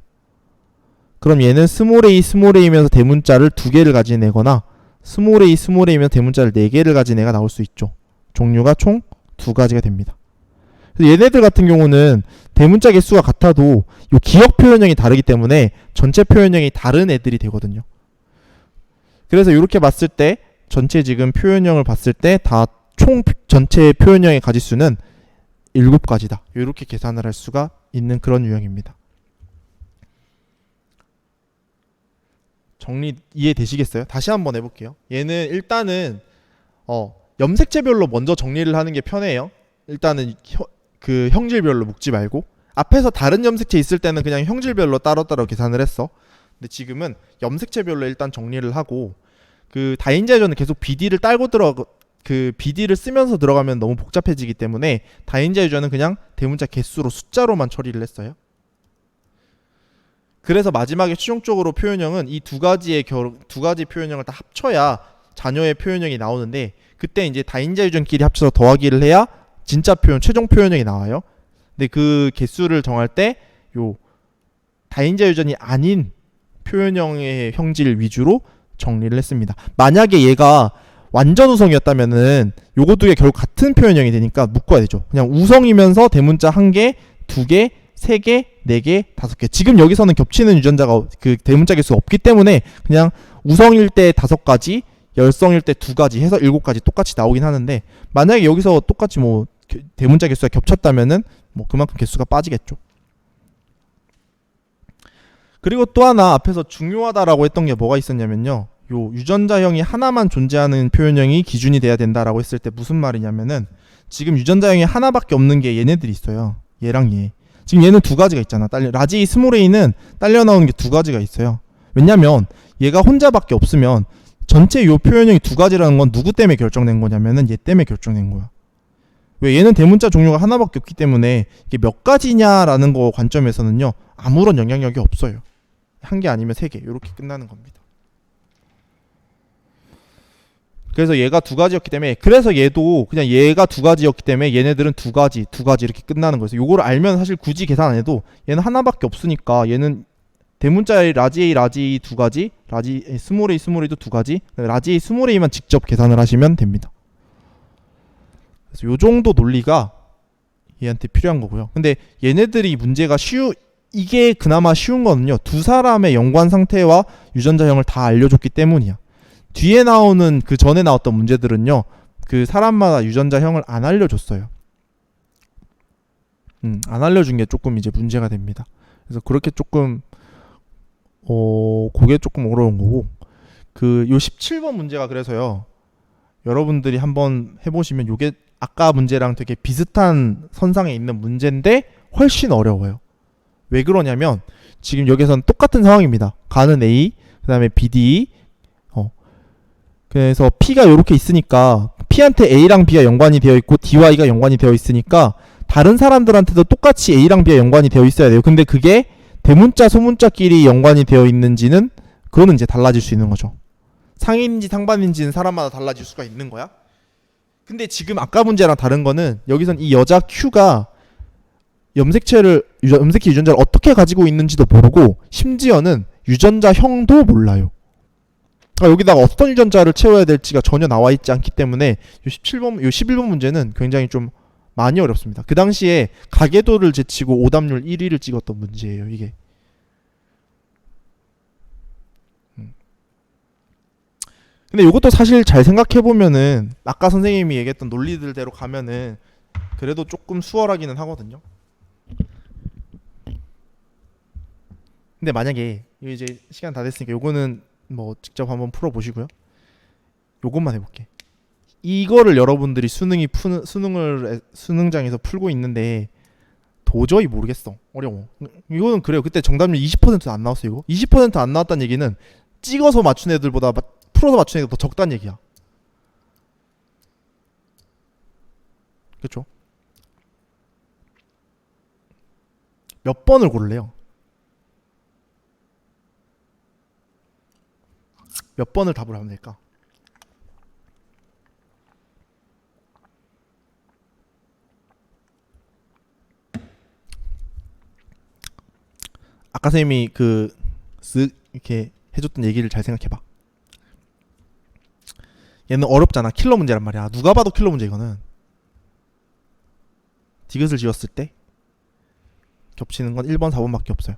S1: 그럼 얘는 스몰 a면서 대문자를 2개를 가진 애거나 스몰 a면 대문자를 4개를 가진 애가 나올 수 있죠. 종류가 총 2가지가 됩니다. 그래서 얘네들 같은 경우는 대문자 개수가 같아도 요 기억 표현형이 다르기 때문에 전체 표현형이 다른 애들이 되거든요. 그래서 이렇게 봤을 때 전체 지금 표현형을 봤을 때 다 총 전체 표현형의 가지수는 7가지다. 이렇게 계산을 할 수가 있는 그런 유형입니다. 정리 이해되시겠어요? 다시 한번 해볼게요. 얘는 일단은 염색체별로 먼저 정리를 하는 게 편해요. 일단은 그 형질별로 묶지 말고 앞에서 다른 염색체 있을 때는 그냥 형질별로 따로따로 계산을 했어. 근데 지금은 염색체별로 일단 정리를 하고 그 다인자 유전은 계속 BD를 딸고 그 BD를 쓰면서 들어가면 너무 복잡해지기 때문에 다인자 유전은 그냥 대문자 개수로 숫자로만 처리를 했어요. 그래서 마지막에 최종적으로 표현형은 이 두 가지 표현형을 다 합쳐야 자녀의 표현형이 나오는데 그때 이제 다인자 유전끼리 합쳐서 더하기를 해야 진짜 최종 표현형이 나와요. 근데 그 개수를 정할 때 요 다인자 유전이 아닌 표현형의 형질 위주로 정리를 했습니다. 만약에 얘가 완전 우성이었다면은 요거 두 개 결국 같은 표현형이 되니까 묶어야 되죠. 그냥 우성이면서 대문자 1개, 2개, 3개, 4개, 5개. 지금 여기서는 겹치는 유전자가 그 대문자 개수가 없기 때문에 그냥 우성일 때 5가지, 열성일 때 2가지 해서 7가지 똑같이 나오긴 하는데 만약에 여기서 똑같이 뭐 대문자 개수가 겹쳤다면은 뭐 그만큼 개수가 빠지겠죠. 그리고 또 하나 앞에서 중요하다라고 했던 게 뭐가 있었냐면요. 요 유전자형이 하나만 존재하는 표현형이 기준이 돼야 된다라고 했을 때 무슨 말이냐면은 지금 유전자형이 하나밖에 없는 게 얘네들이 있어요. 얘랑 얘. 지금 얘는 2가지가 있잖아. 라지 스몰 a는 딸려 나오는 게 2가지가 있어요. 왜냐면 얘가 혼자밖에 없으면 전체 요 표현형이 2가지라는 건 누구 때문에 결정된 거냐면은 얘 때문에 결정된 거야. 왜 얘는 대문자 종류가 하나밖에 없기 때문에 이게 몇 가지냐라는 거 관점에서는요 아무런 영향력이 없어요. 1개 아니면 3개 이렇게 끝나는 겁니다. 그래서 얘가 2가지였기 때문에 그래서 얘도 그냥 얘가 2가지였기 때문에 얘네들은 2가지 이렇게 끝나는 거예요. 요거를 알면 사실 굳이 계산 안 해도 얘는 하나밖에 없으니까 얘는 대문자의 라지 A 2가지, 라지 스몰 A도 2가지, 라지 A 스몰 A만 직접 계산을 하시면 됩니다. 그래서 요 정도 논리가 얘한테 필요한 거고요. 근데 얘네들이 문제가 이게 그나마 쉬운 거는요. 두 사람의 연관 상태와 유전자형을 다 알려줬기 때문이야. 뒤에 나오는 그 전에 나왔던 문제들은요. 그 사람마다 유전자형을 안 알려줬어요. 안 알려준 게 조금 이제 문제가 됩니다. 그래서 그렇게 조금 그게 조금 어려운 거고 그 요 17번 문제가 그래서요. 여러분들이 한번 해보시면 요게 아까 문제랑 되게 비슷한 선상에 있는 문제인데 훨씬 어려워요. 왜 그러냐면 지금 여기서는 똑같은 상황입니다. 가는 A, 그 다음에 BD 그래서 P가 이렇게 있으니까 P한테 A랑 B가 연관이 되어 있고 DY가 연관이 되어 있으니까 다른 사람들한테도 똑같이 A랑 B가 연관이 되어 있어야 돼요. 근데 그게 대문자, 소문자끼리 연관이 되어 있는지는 그거는 이제 달라질 수 있는 거죠. 상인인지 상반인지는 사람마다 달라질 수가 있는 거야. 근데 지금 아까 문제랑 다른 거는 여기선 이 여자 Q가 염색체 유전자를 어떻게 가지고 있는지도 모르고 심지어는 유전자형도 몰라요. 그러니까 여기다가 어떤 유전자를 채워야 될지가 전혀 나와 있지 않기 때문에 요 11번 문제는 굉장히 좀 많이 어렵습니다. 그 당시에 가계도를 제치고 오답률 1위를 찍었던 문제예요, 이게. 근데 이것도 사실 잘 생각해 보면은 아까 선생님이 얘기했던 논리들대로 가면은 그래도 조금 수월하기는 하거든요. 근데 만약에 이거 이제 시간 다 됐으니까 요거는 뭐 직접 한번 풀어 보시고요. 요것만 해볼게. 이거를 여러분들이 수능을 수능장에서 풀고 있는데 도저히 모르겠어. 어려워. 이거는 그래요. 그때 정답률 20%도 안 나왔어요. 이거 20%안 나왔다는 얘기는 찍어서 맞춘 애들보다 풀어서 맞춘 애가 더 적다는 얘기야. 그렇죠? 몇 번을 고를래요? 몇 번을 답을 하면 될까? 아까 선생님이 쓱 이렇게 해줬던 얘기를 잘 생각해봐. 얘는 어렵잖아. 킬러 문제란 말이야. 누가 봐도 킬러 문제 이거는. 디귿을 지었을 때 겹치는 건 1번, 4번밖에 없어요.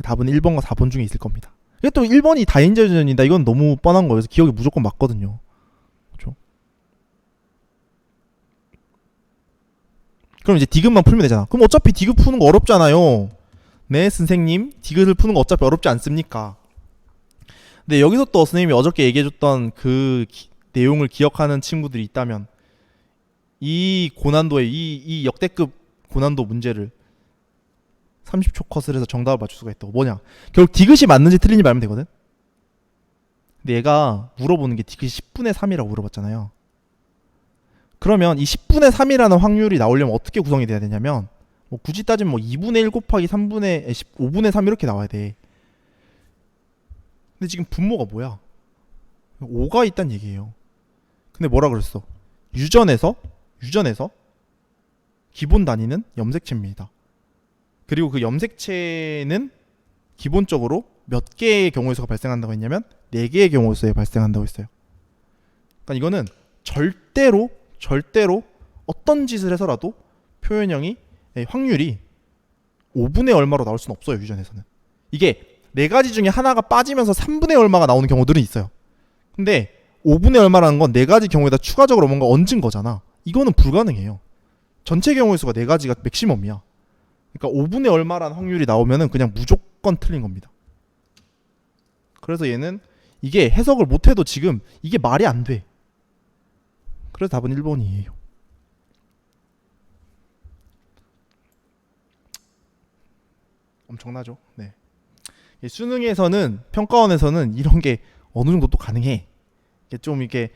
S1: 답은 1번과 4번 중에 있을 겁니다. 이게 또 1번이 다인자유전이다. 이건 너무 뻔한 거예요. 그래서 기억이 무조건 맞거든요. 그렇죠? 그럼 이제 디귿만 풀면 되잖아. 그럼 어차피 디귿 푸는 거 어렵잖아요. 네, 선생님. 디귿을 푸는 거 어차피 어렵지 않습니까? 근데 여기서 또 선생님이 어저께 얘기해줬던 내용을 기억하는 친구들이 있다면 이 고난도의 이 역대급 고난도 문제를 30초 컷을 해서 정답을 맞출 수가 있다고. 뭐냐? 결국 디귿이 맞는지 틀린지 말면 되거든. 근데 얘가 물어보는 게 디귿이 10분의 3이라고 물어봤잖아요. 그러면 이 10분의 3이라는 확률이 나오려면 어떻게 구성이 돼야 되냐면 뭐 굳이 따지면 뭐 2분의 1 곱하기 5분의 3 이렇게 나와야 돼. 근데 지금 분모가 뭐야? 5가 있단 얘기예요. 근데 뭐라 그랬어? 유전에서 기본 단위는 염색체입니다. 그리고 그 염색체는 기본적으로 몇 개의 경우의 수가 발생한다고 했냐면 4개의 경우의 수에 발생한다고 했어요. 그러니까 이거는 절대로 어떤 짓을 해서라도 표현형이 확률이 5분의 얼마로 나올 수는 없어요. 유전에서는. 이게 4가지 중에 하나가 빠지면서 3분의 얼마가 나오는 경우들은 있어요. 근데 5분의 얼마라는 건 4가지 경우에다 추가적으로 뭔가 얹은 거잖아. 이거는 불가능해요. 전체 경우의 수가 4가지가 맥시멈이야. 그러니까 5분의 얼마라는 확률이 나오면은 그냥 무조건 틀린 겁니다. 그래서 얘는 이게 해석을 못해도 지금 이게 말이 안 돼. 그래서 답은 1번이에요. 엄청나죠? 네. 수능에서는 평가원에서는 이런 게 어느 정도 또 가능해. 좀 이게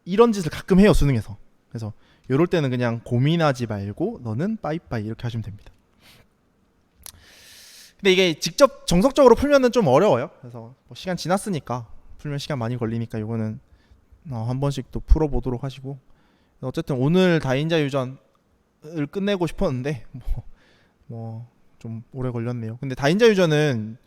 S1: 이런 짓을 가끔 해요 수능에서. 그래서 요럴 때는 그냥 고민하지 말고 너는 빠이빠이 이렇게 하시면 됩니다. 근데 이게 직접 정석적으로 풀면은 좀 어려워요. 그래서 뭐 시간 지났으니까 풀면 시간 많이 걸리니까 요거는 한 번씩 또 풀어보도록 하시고, 어쨌든 오늘 다인자 유전을 끝내고 싶었는데 뭐 좀 오래 걸렸네요. 근데 다인자 유전은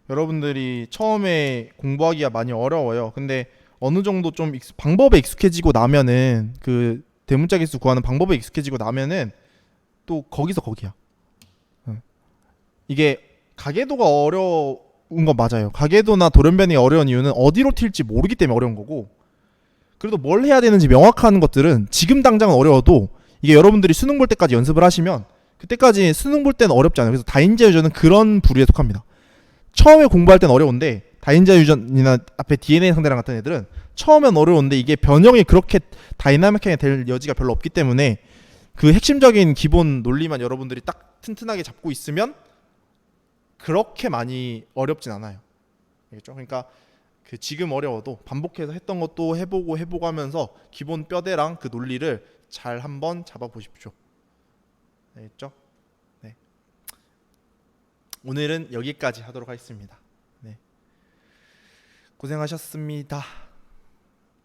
S1: 여러분들이 처음에 공부하기가 많이 어려워요. 근데 어느 정도 좀 방법에 익숙해지고 나면은 대문자 개수 구하는 방법에 익숙해지고 나면은 또 거기서 거기야. 이게 가계도가 어려운 건 맞아요. 가계도나 돌연변이 어려운 이유는 어디로 튈지 모르기 때문에 어려운 거고, 그래도 뭘 해야 되는지 명확한 것들은 지금 당장은 어려워도 이게 여러분들이 수능 볼 때까지 연습을 하시면 그때까지 수능 볼 때는 어렵지 않아요. 그래서 다인자 유전은 그런 부류에 속합니다. 처음에 공부할 땐 어려운데 다인자 유전이나 앞에 DNA 상대랑 같은 애들은 처음엔 어려운데 이게 변형이 그렇게 다이나믹하게 될 여지가 별로 없기 때문에 그 핵심적인 기본 논리만 여러분들이 딱 튼튼하게 잡고 있으면 그렇게 많이 어렵진 않아요. 알겠죠? 그러니까 지금 어려워도 반복해서 했던 것도 해보고 하면서 기본 뼈대랑 그 논리를 잘 한번 잡아보십시오. 알겠죠? 네. 오늘은 여기까지 하도록 하겠습니다. 네. 고생하셨습니다.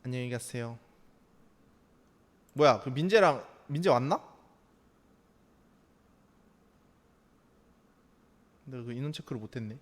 S1: 안녕히 가세요. 뭐야? 민재 왔나? 근데 인원 체크를 못했네.